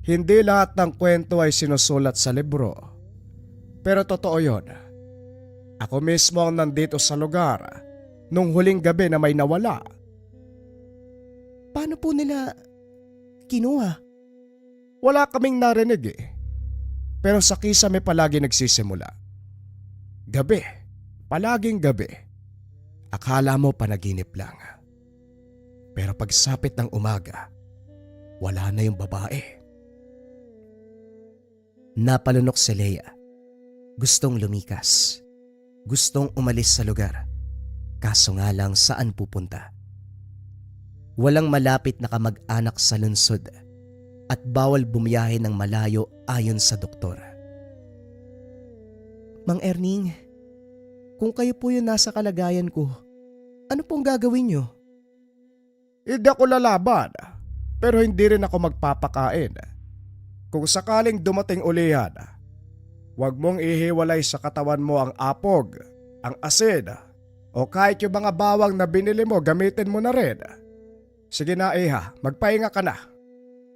Hindi lahat ng kwento ay sinusulat sa libro. Pero totoo yon. Ako mismo ang nandito sa lugar nung huling gabi na may nawala. Paano po nila kinuha? Wala kaming narinig eh. Pero sa kisame palagi nagsisimula. Gabi. Palaging gabi. Akala mo panaginip lang. Pero pagsapit ng umaga, wala na yung babae. Napalunok si Leia. Gustong lumikas. Gustong umalis sa lugar. Kaso nga lang saan pupunta? Walang malapit na kamag-anak sa lungsod at bawal bumiyahe ng malayo ayon sa doktor. Mang Erning, kung kayo po yung nasa kalagayan ko, ano pong gagawin nyo? Hindi ako lalaban, pero hindi rin ako magpapakain. Kung sakaling dumating uli yan, huwag mong ihiwalay sa katawan mo ang apog, ang asin, o kahit yung mga bawang na binili mo gamitin mo na rin. Sige na Iha, magpahinga ka na.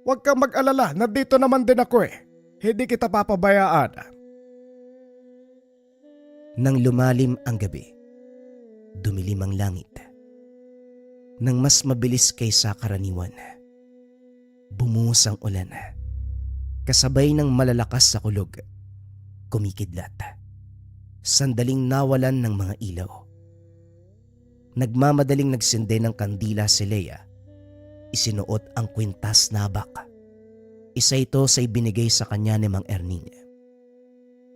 Huwag kang mag-alala, nandito naman din ako eh. Hindi kita papabayaan. Nang lumalim ang gabi, dumilim ang langit. Nang mas mabilis kaysa karaniwan, bumuhos ang ulan. Kasabay ng malalakas sa kulog, kumikidlat. Sandaling nawalan ng mga ilaw. Nagmamadaling nagsindi ng kandila si Leia. Isinuot ang kwintas na habak. Isa ito sa ibinigay sa kanya ni Mang Erning.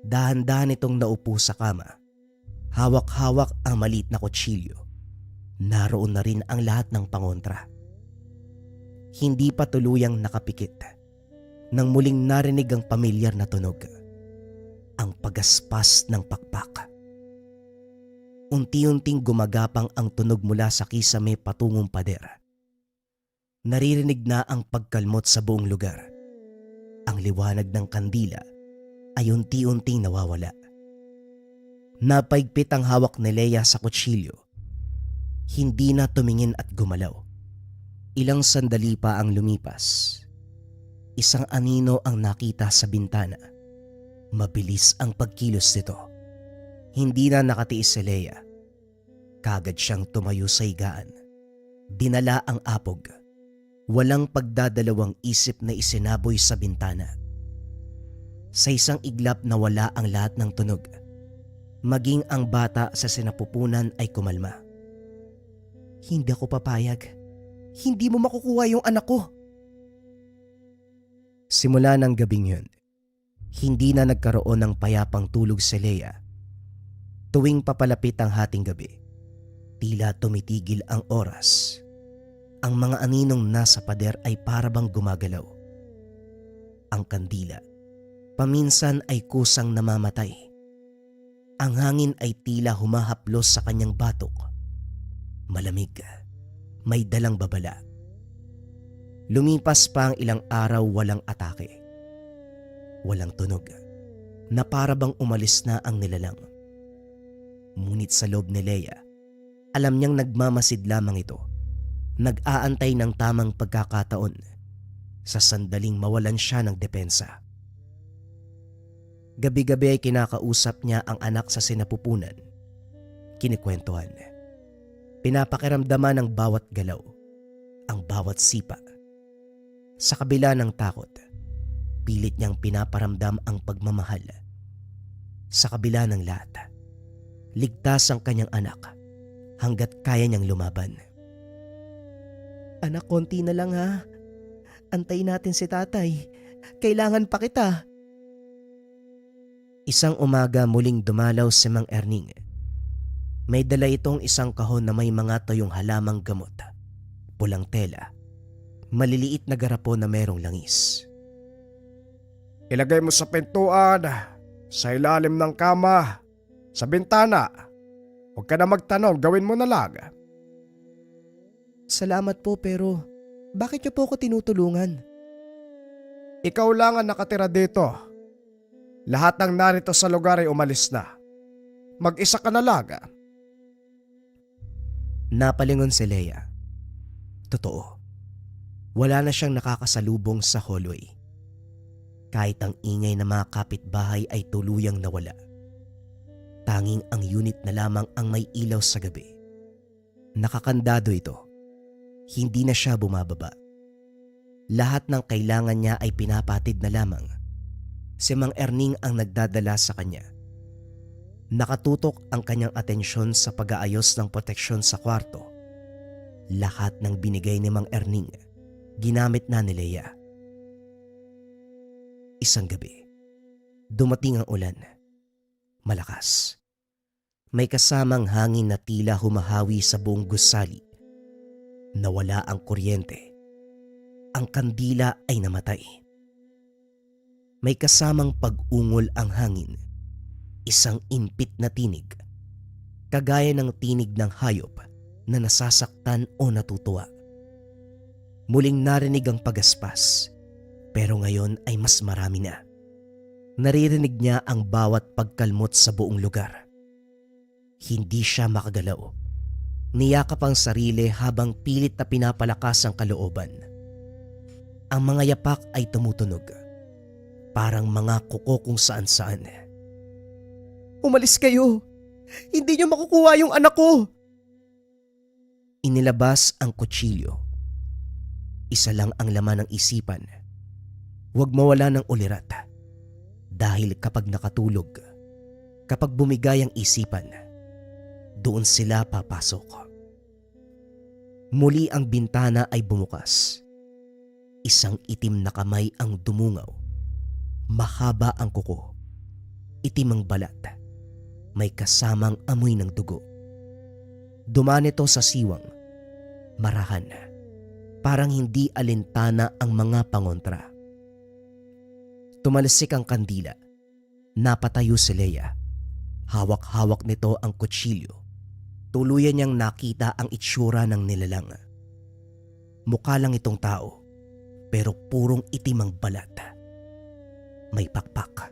Dahan-dahan itong naupo sa kama. Hawak-hawak ang maliit na kutsilyo. Naroon na rin ang lahat ng pangontra. Hindi pa tuluyang nakapikit nang muling narinig ang pamilyar na tunog. Ang pagaspas ng pakpak. Unti-unting gumagapang ang tunog mula sa kisame patungong pader. Naririnig na ang pagkalmot sa buong lugar. Ang liwanag ng kandila ay unti-unting nawawala. Napaigpit ang hawak ni Leia sa kutsilyo. Hindi na tumingin at gumalaw. Ilang sandali pa ang lumipas. Isang anino ang nakita sa bintana. Mabilis ang pagkilos nito. Hindi na nakatiis si Leia. Kagad siyang tumayo sa higaan. Dinala ang apog. Walang pagdadalawang isip na isinaboy sa bintana. Sa isang iglap nawala ang lahat ng tunog. Maging ang bata sa sinapupunan ay kumalma. Hindi ako papayag. Hindi mo makukuha yung anak ko. Simula ng gabing yun, hindi na nagkaroon ng payapang tulog si Leia. Tuwing papalapit ang hating gabi, tila tumitigil ang oras. Ang mga aninong nasa pader ay parabang gumagalaw. Ang kandila, paminsan ay kusang namamatay. Ang hangin ay tila humahaplos sa kanyang batok. Malamig, may dalang babala. Lumipas pa ang ilang araw walang atake. Walang tunog, na parabang umalis na ang nilalang. Ngunit sa loob ni Leia, alam niyang nagmamasid lamang ito. Nag-aantay ng tamang pagkakataon sa sandaling mawalan siya ng depensa. Gabi-gabi ay kinakausap niya ang anak sa sinapupunan. Kinikwentuhan. Pinapakiramdaman ang bawat galaw, ang bawat sipa. Sa kabila ng takot, pilit niyang pinaparamdam ang pagmamahal. Sa kabila ng lahat, ligtas ang kanyang anak hanggat kaya niyang lumaban. Anak, konti na lang ha. Antayin natin si tatay. Kailangan pa kita. Isang umaga muling dumalaw si Mang Erning. May dala itong isang kahon na may mga tuyong halamang gamot. Pulang tela. Maliliit na garapon na merong langis. Ilagay mo sa pintuan, sa ilalim ng kama, sa bintana. Huwag ka na magtanong, gawin mo na lang. Salamat po, pero bakit niyo po ako tinutulungan? Ikaw lang ang nakatira dito. Lahat ng narito sa lugar ay umalis na. Mag-isa ka na lang. Napalingon si Leia. Totoo. Wala na siyang nakakasalubong sa hallway. Kahit ang ingay ng mga kapitbahay ay tuluyang nawala. Tanging ang unit na lamang ang may ilaw sa gabi. Nakakandado ito. Hindi na siya bumababa. Lahat ng kailangan niya ay pinapatid na lamang. Si Mang Erning ang nagdadala sa kanya. Nakatutok ang kanyang atensyon sa pag-aayos ng proteksyon sa kwarto. Lahat ng binigay ni Mang Erning, ginamit na ni Leia. Isang gabi, dumating ang ulan. Malakas. May kasamang hangin na tila humahawi sa buong gusali. Nawala ang kuryente. Ang kandila ay namatay. May kasamang pag-ungol ang hangin. Isang impit na tinig. Kagaya ng tinig ng hayop na nasasaktan o natutuwa. Muling narinig ang pagaspas. Pero ngayon ay mas marami na. Naririnig niya ang bawat pagkalmot sa buong lugar. Hindi siya makagalaw. Niyakap ang sarili habang pilit na pinapalakas ang kalooban. Ang mga yapak ay tumutunog, parang mga kuko kung saan-saan. Umalis kayo! Hindi niyo makukuha yung anak ko! Inilabas ang kutsilyo. Isa lang ang laman ng isipan. Huwag mawala ng ulirat. Dahil kapag nakatulog, kapag bumigay ang isipan, doon sila papasok. Muli ang bintana ay bumukas. Isang itim na kamay ang dumungaw. Mahaba ang kuko. Itim ang balat. May kasamang amoy ng dugo. Dumaan ito sa siwang. Marahan. Parang hindi alintana ang mga pangontra. Tumalsik ang kandila. Napatayo si Leia. Hawak-hawak nito ang kutsilyo. Tuluyan niyang nakita ang itsura ng nilalang. Mukha lang itong tao, pero purong itim ang balat. May pakpak.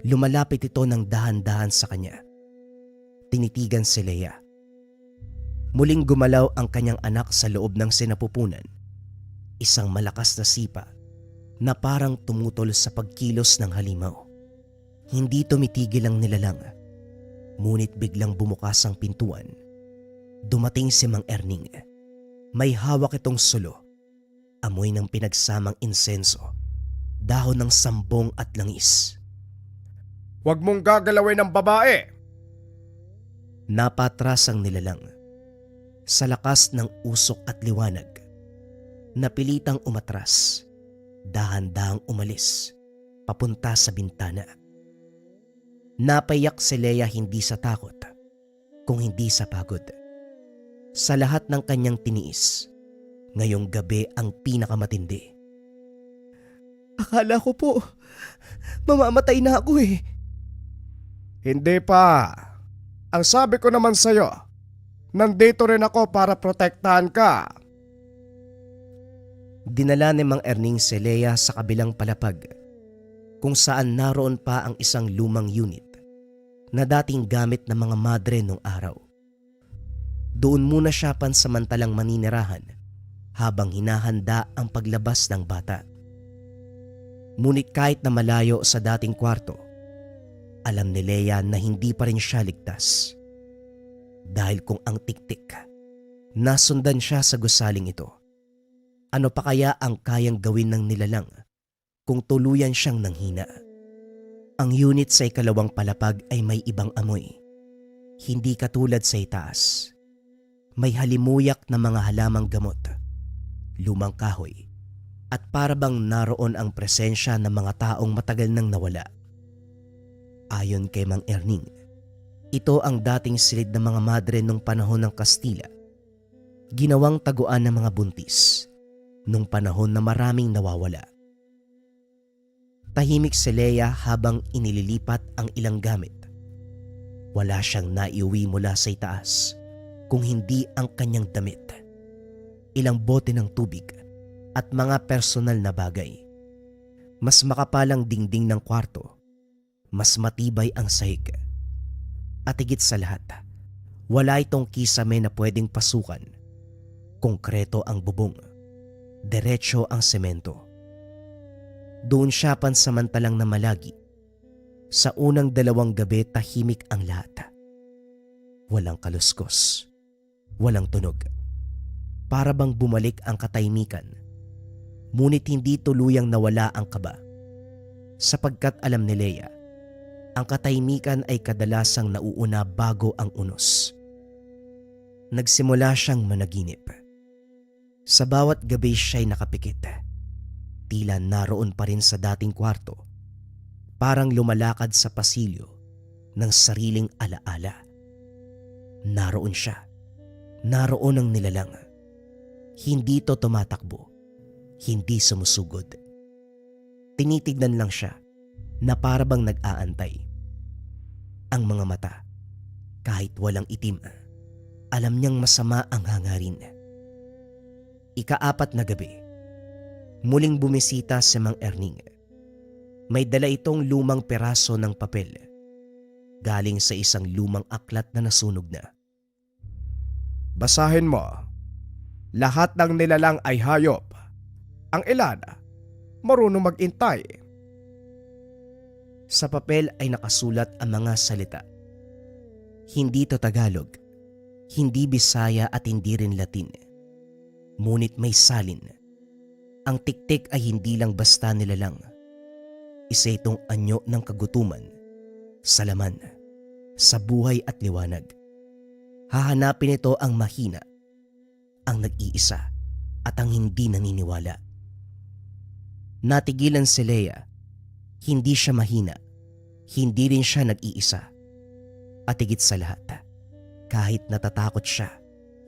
Lumalapit ito ng dahan-dahan sa kanya. Tinitigan si Leia. Muling gumalaw ang kanyang anak sa loob ng sinapupunan. Isang malakas na sipa na parang tumutol sa pagkilos ng halimaw. Hindi tumitigil ang nilalang. Ngunit biglang bumukas ang pintuan. Dumating si Mang Erning. May hawak itong sulo. Amoy ng pinagsamang insenso, dahon ng sambong at langis. Huwag mong gagalawin ng babae! Napatras ang nilalang. Sa lakas ng usok at liwanag, napilitang umatras, dahan-dahang umalis, papunta sa bintana. Napayak si Leia hindi sa takot, kung hindi sa pagod. Sa lahat ng kanyang tiniis, ngayong gabi ang pinakamatindi. Akala ko po, mamamatay na ako eh. Hindi pa. Ang sabi ko naman sa'yo, nandito rin ako para protektahan ka. Dinala ni Mang Erning si Leia sa kabilang palapag, kung saan naroon pa ang isang lumang unit na dating gamit ng mga madre nung araw. Doon muna siya pansamantalang maninirahan habang hinahanda ang paglabas ng bata. Ngunit kahit na malayo sa dating kwarto, alam ni Leia na hindi pa rin siya ligtas. Dahil kung ang tiktik, nasundan siya sa gusaling ito, ano pa kaya ang kayang gawin ng nilalang kung tuluyan siyang nanghina? Ang unit sa ikalawang palapag ay may ibang amoy. Hindi katulad sa itaas. May halimuyak na mga halamang gamot, lumang kahoy, at parabang naroon ang presensya ng mga taong matagal nang nawala. Ayon kay Mang Erning, ito ang dating silid ng mga madre nung panahon ng Kastila. Ginawang taguan ng mga buntis nung panahon na maraming nawawala. Tahimik si Leia habang inililipat ang ilang gamit. Wala siyang naiuwi mula sa itaas kung hindi ang kanyang damit, ilang bote ng tubig at mga personal na bagay. Mas makapalang dingding ng kwarto, mas matibay ang sahig. At higit sa lahat, wala itong kisame na pwedeng pasukan. Konkreto ang bubong, diretso ang semento. Doon siya pansamantalang namalagi. Sa unang 2 gabi tahimik ang lahat. Walang kaluskos, walang tunog. Para bang bumalik ang katahimikan. Ngunit hindi tuluyang nawala ang kaba. Sapagkat alam ni Leia, ang katahimikan ay kadalasang nauuna bago ang unos. Nagsimula siyang managinip. Sa bawat gabi siya'y nakapikit. Tila naroon pa rin sa dating kwarto. Parang lumalakad sa pasilyo ng sariling alaala. Naroon siya. Naroon ang nilalang. Hindi to tumatakbo. Hindi sumusugod. Tinitignan lang siya na parabang nag-aantay. Ang mga mata, kahit walang itim, alam niyang masama ang hangarin. Ika-4 na gabi, muling bumisita si Mang Erning. May dala itong lumang peraso ng papel, galing sa isang lumang aklat na nasunog na. Basahin mo. Lahat ng nilalang ay hayop. Ang ilan, marunong mag-intay. Sa papel ay nakasulat ang mga salita. Hindi to Tagalog, hindi Bisaya at hindi rin Latin. Ngunit may salin. Ang tiktik ay hindi lang basta nilalang. Isa itong anyo ng kagutuman, sa laman, sa buhay at liwanag. Hahanapin ito ang mahina, ang nag-iisa at ang hindi naniniwala. Natigilan si Leia. Hindi siya mahina, hindi rin siya nag-iisa. At higit sa lahat, kahit natatakot siya,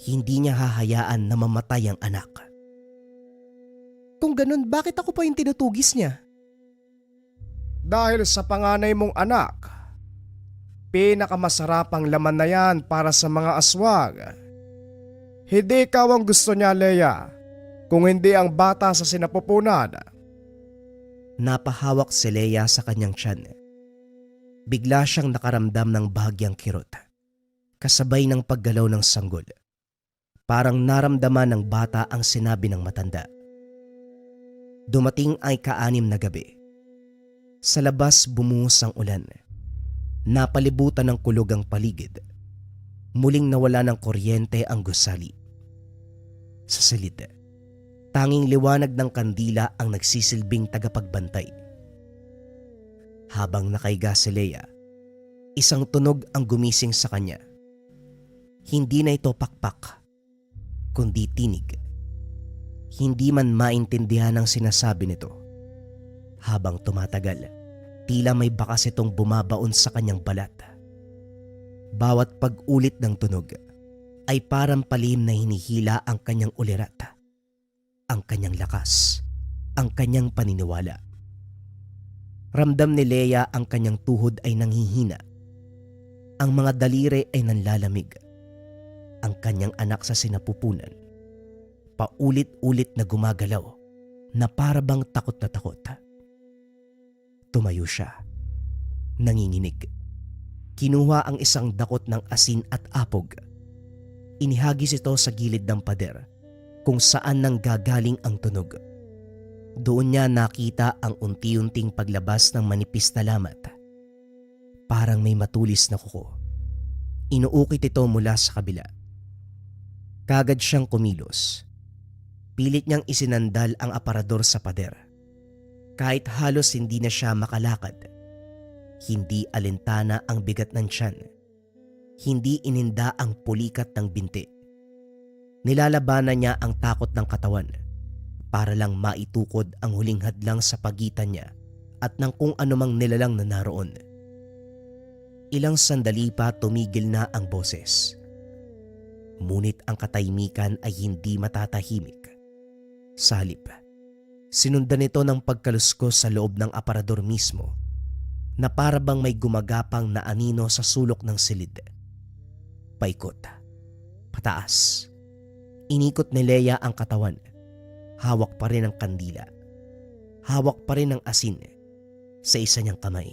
hindi niya hahayaan na mamatay ang anak. Kung ganun, bakit ako pa yung tinutugis niya? Dahil sa panganay mong anak, pinakamasarapang laman na yan para sa mga aswag. Hindi ikaw ang gusto niya, Leia, kung hindi ang bata sa sinapupunan. Napahawak si Leia sa kanyang tiyan. Bigla siyang nakaramdam ng bahagyang kirot, kasabay ng paggalaw ng sanggol. Parang naramdaman ng bata ang sinabi ng matanda. Dumating ay ka-6 na gabi. Sa labas bumuhos ang ulan. Napalibutan ng kulog ang paligid. Muling nawala ng kuryente ang gusali. Sa silid, tanging liwanag ng kandila ang nagsisilbing tagapagbantay. Habang nakaiga si Leia, isang tunog ang gumising sa kanya. Hindi na ito pakpak, kundi tinig. Hindi man maintindihan ang sinasabi nito. Habang tumatagal, tila may bakas itong bumabaon sa kanyang balat. Bawat pag-ulit ng tunog ay parang palihim na hinihila ang kanyang ulirat, ang kanyang lakas, ang kanyang paniniwala. Ramdam ni Leia ang kanyang tuhod ay nanghihina. Ang mga daliri ay nanlalamig. Ang kanyang anak sa sinapupunan, paulit-ulit na gumagalaw na para bang takot na takot. Tumayo siya, nanginginig. Kinuha ang isang dakot ng asin at apog. Inihagis ito sa gilid ng pader kung saan nang gagaling ang tunog. Doon niya nakita ang unti-unting paglabas ng manipis na lamat. Parang may matulis na kuko. Inuukit ito mula sa kabila. Kagad siyang kumilos. Pilit niyang isinandal ang aparador sa pader. Kahit halos hindi na siya makalakad, hindi alintana ang bigat ng tiyan. Hindi ininda ang pulikat ng binti. Nilalabanan niya ang takot ng katawan para lang maitukod ang huling hadlang sa pagitan niya at ng kung anumang nilalang na naroon. Ilang sandali pa tumigil na ang boses. Ngunit ang katahimikan ay hindi matatahimik. Sa halip, sinundan ito ng pagkaluskos sa loob ng aparador mismo na para bang may gumagapang na anino sa sulok ng silid. Paikot, pataas. Inikot ni Leia ang katawan. Hawak pa rin ang kandila. Hawak pa rin ang asin sa isa niyang kamay.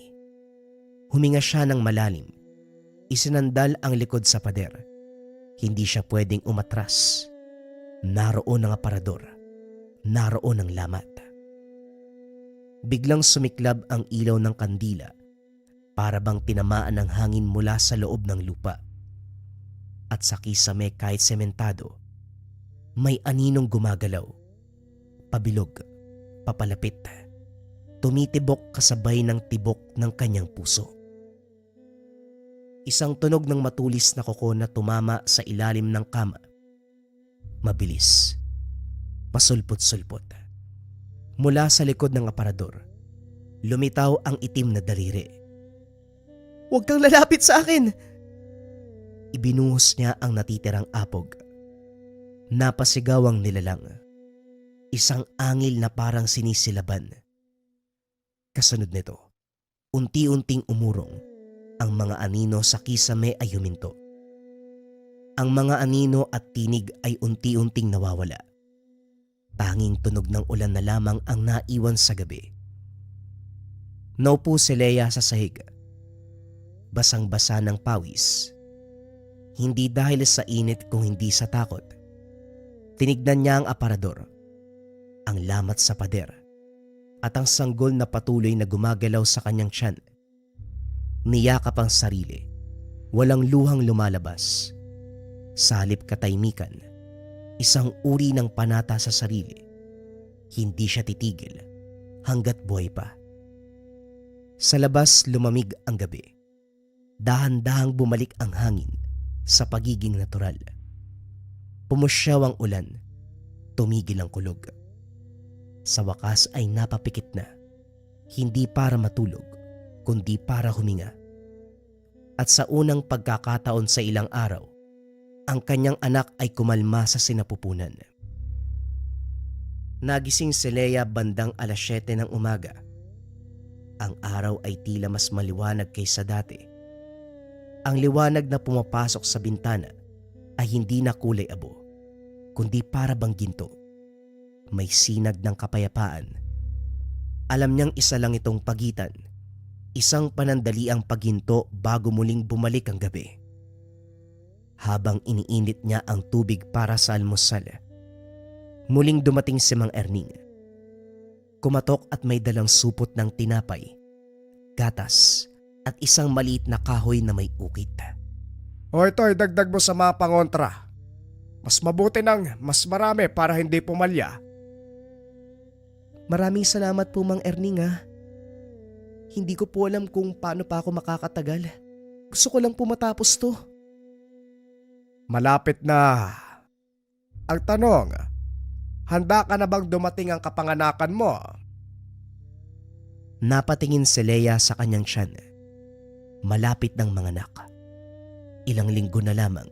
Huminga siya ng malalim. Isinandal ang likod sa pader. Hindi siya pwedeng umatras. Naroon ang aparador. Naroon ang lamat. Biglang sumiklab ang ilaw ng kandila para bang tinamaan ng hangin mula sa loob ng lupa. At sa kisame kahit sementado, may aninong gumagalaw. Pabilog, papalapit, tumitibok kasabay ng tibok ng kanyang puso. Isang tunog ng matulis na kuko na tumama sa ilalim ng kama. Mabilis, pasulpot-sulpot. Mula sa likod ng aparador, lumitaw ang itim na daliri. Huwag kang lalapit sa akin! Ibinuhos niya ang natitirang apog. Napasigaw ang nilalang. Isang angil na parang sinisilaban. Kasunod nito, unti-unting umurong. Ang mga anino sa kisame ay huminto. Ang mga anino at tinig ay unti-unting nawawala. Tanging tunog ng ulan na lamang ang naiwan sa gabi. Naupo si Leia sa sahig. Basang-basa ng pawis. Hindi dahil sa init kung hindi sa takot. Tinignan niya ang aparador. ang lamat sa pader at ang sanggol na patuloy na gumagalaw sa kanyang tiyan. Niyakap ang sarili, walang luhang lumalabas. Sa halip katahimikan, isang uri ng panata sa sarili. Hindi siya titigil hanggat buhay pa. Sa labas lumamig ang gabi. Dahan-dahang bumalik ang hangin sa pagiging natural. Pumusyaw ang ulan, tumigil ang kulog. Sa wakas ay napapikit na, hindi para matulog, kundi para huminga. At sa unang pagkakataon sa ilang araw, ang kanyang anak ay kumalma sa sinapupunan. Nagising si Leia bandang 7:00 ng umaga. Ang araw ay tila mas maliwanag kaysa dati. Ang liwanag na pumapasok sa bintana ay hindi na kulay abo, kundi para bang ginto. May sinag ng kapayapaan. Alam niyang isa lang itong pagitan, isang panandaliang paghinto bago muling bumalik ang gabi. Habang iniinit niya ang tubig para sa almusal, muling dumating si Mang Erning. Kumatok at may dalang supot ng tinapay, gatas at isang maliit na kahoy na may ukit. O ito, dagdag mo sa mga pangontra. Mas mabuti nang mas marami para hindi pumalya. Maraming salamat po, Mang Erning ha. Hindi ko po alam kung paano pa ako makakatagal. Gusto ko lang po matapos to. Malapit na. Ang tanong, handa ka na bang dumating ang kapanganakan mo? Napatingin si Leia sa kanyang tiyan. Malapit ng manganak. Ilang linggo na lamang.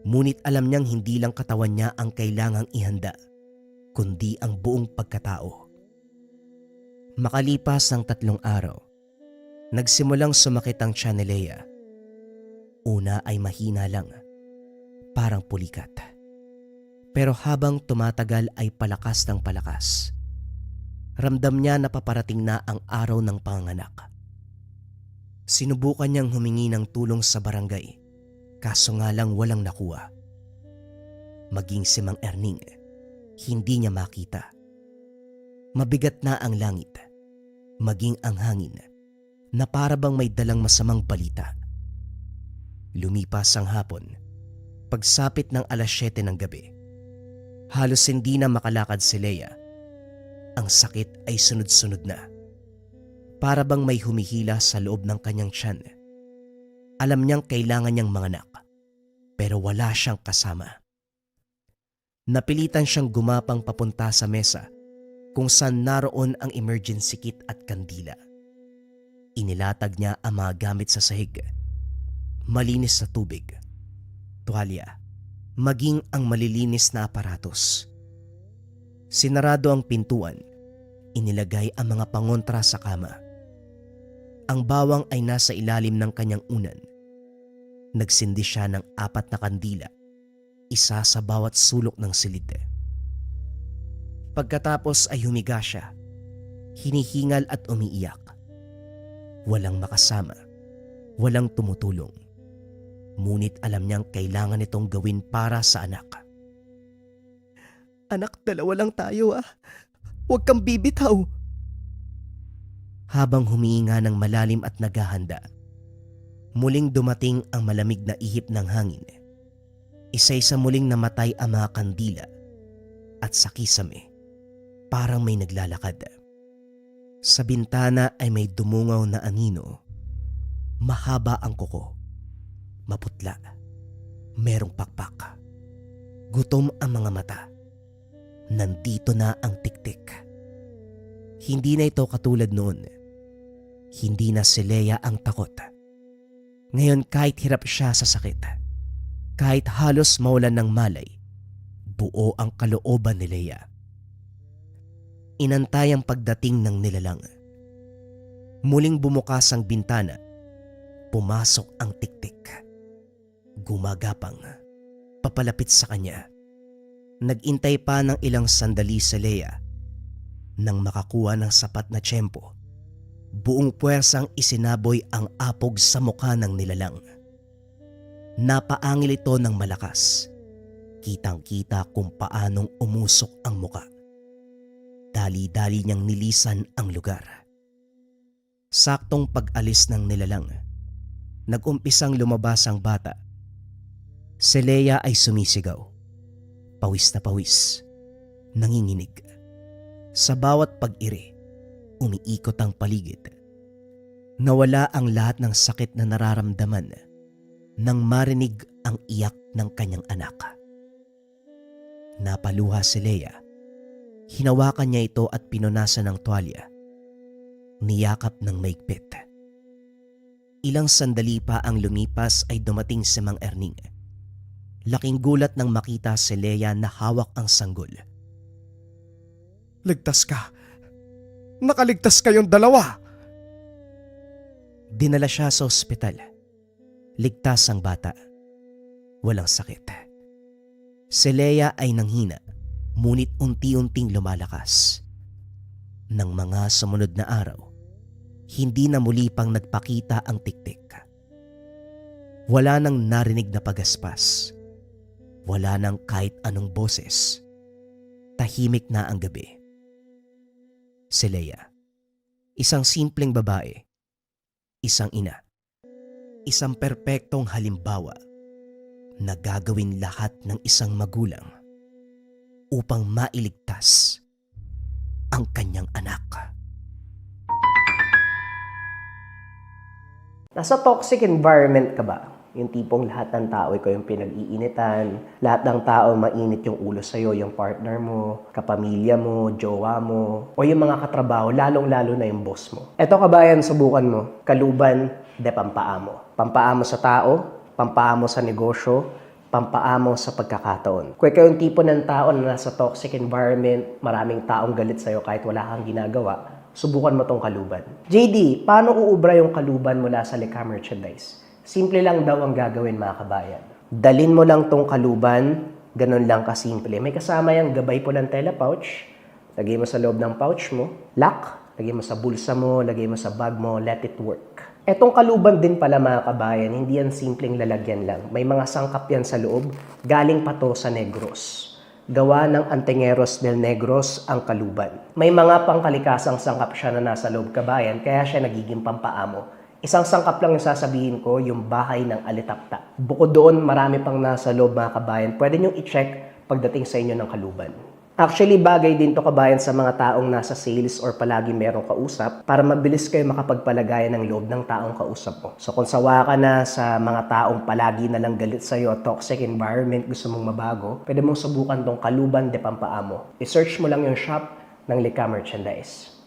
Ngunit alam niyang hindi lang katawan niya ang kailangang ihanda, kundi ang buong pagkatao. Makalipas ang 3 araw, nagsimulang sumakit ang tiyan ni Leia. Una ay mahina lang, parang pulikat. Pero habang tumatagal ay palakas ng palakas. Ramdam niya na paparating na ang araw ng panganganak. Sinubukan niyang humingi ng tulong sa barangay, kaso nga lang walang nakuha. Maging si Mang Erning, hindi niya makita. Mabigat na ang langit, maging ang hangin, na para bang may dalang masamang balita. Lumipas ang hapon, pagsapit ng 7:00 ng gabi. Halos hindi na makalakad si Leia. Ang sakit ay sunod-sunod na. Para bang may humihila sa loob ng kanyang tiyan. Alam niyang kailangan niyang manganak, pero wala siyang kasama. Napilitan siyang gumapang papunta sa mesa kung saan naroon ang emergency kit at kandila. Inilatag niya ang mga gamit sa sahig, malinis na tubig, tuwalya, maging ang malilinis na aparatos. Sinarado ang pintuan, inilagay ang mga pangontra sa kama. Ang bawang ay nasa ilalim ng kanyang unan. Nagsindi siya ng 4 na kandila, isa sa bawat sulok ng silid. Pagkatapos ay humiga siya, hinihingal at umiiyak. Walang makasama, walang tumutulong. Ngunit alam niyang kailangan itong gawin para sa anak. Anak, 2 lang tayo ah. Huwag kang bibitaw. Habang humihinga ng malalim at naghahanda, muling dumating ang malamig na ihip ng hangin. Isa-isa muling namatay ang mga kandila at sa kisame, parang may naglalakad. Sa bintana ay may dumungaw na anino. Mahaba ang kuko, maputla, merong pakpak. Gutom ang mga mata. Nandito na ang tiktik. Hindi na ito katulad noon. Hindi na si Leia ang takot. Ngayon kahit hirap siya sa sakit, kahit halos mawalan ng malay, buo ang kalooban ni Leia. Inantay ang pagdating ng nilalang. Muling bumukas ang bintana. Pumasok ang tiktik. Gumagapang, papalapit sa kanya. Nagintay pa ng ilang sandali si Leia. Nang makakuha ng sapat na tiyempo, buong puwersang isinaboy ang apog sa mukha ng nilalang. Napaangil ito ng malakas. Kitang-kita kung paanong umusok ang muka. Dali-dali niyang nilisan ang lugar. Saktong pag-alis ng nilalang, nag-umpisang lumabas ang bata. Si Leia ay sumisigaw. Pawis na pawis. Nanginginig. Sa bawat pag-iri, umiikot ang paligid. Nawala ang lahat ng sakit na nararamdaman nang marinig ang iyak ng kanyang anak. Napaluha si Leia. Hinawakan niya ito at pinunasan ng tuwalya. Niyakap ng maigpit. Ilang sandali pa ang lumipas ay dumating si Mang Erning. Laking gulat nang makita si Leia na hawak ang sanggol. Ligtas ka. Nakaligtas kayong dalawa. Dinala siya sa ospital. Ligtas ang bata. Walang sakit. Si Leia ay nanghina, ngunit unti-unting lumalakas. Nang mga sumunod na araw, hindi na muli pang nagpakita ang tiktik. Wala nang narinig na pagaspas. Wala nang kahit anong boses. Tahimik na ang gabi. Si Leia, isang simpleng babae, isang ina, isang perpektong halimbawa na gagawin lahat ng isang magulang upang mailigtas ang kanyang anak. Nasa toxic environment ka ba? Yung tipong lahat ng tao ikaw yung pinag-iinitan, lahat ng tao mainit yung ulo sa'yo, yung partner mo, kapamilya mo, jowa mo, o yung mga katrabaho, lalong-lalo na yung boss mo. Eto kabayan, subukan mo. Kaluban, de pampaamo. Pampaamo sa tao, pampaamo sa negosyo, pampaamo sa pagkakataon. Kung ikaw yung tipo ng tao na nasa toxic environment, maraming taong galit sa'yo kahit wala kang ginagawa, subukan mo tong kaluban. JD, paano uubra yung kaluban mula sa Lika Merchandise? Simple lang daw ang gagawin mga kabayan. Dalin mo lang tong kaluban, ganun lang kasimple. May kasama yung gabay po ng tela pouch. Lagay mo sa loob ng pouch mo. Lock, lagay mo sa bulsa mo, lagay mo sa bag mo, let it work. Etong kaluban din pala mga kabayan, hindi yan simpleng lalagyan lang. May mga sangkap yan sa loob, galing pa to sa Negros. Gawa ng Antengeros del Negros ang kaluban. May mga pangkalikasang sangkap siya na nasa loob kabayan, kaya siya nagiging pampaamo. Isang sangkap lang yung sasabihin ko, yung bahay ng alitapta. Bukod doon, marami pang nasa loob mga kabayan. Pwede nyo i-check pagdating sa inyo ng kaluban. Actually, bagay din to kabayan sa mga taong nasa sales or palagi merong kausap para mabilis kayo makapagpalagayan ng loob ng taong kausap mo. So kung sawa ka na sa mga taong palagi na lang galit sa'yo, toxic environment, gusto mong mabago, pwede mong subukan tong Kaluban de Pampaamo. I-search mo lang yung shop ng Lika Merchandise.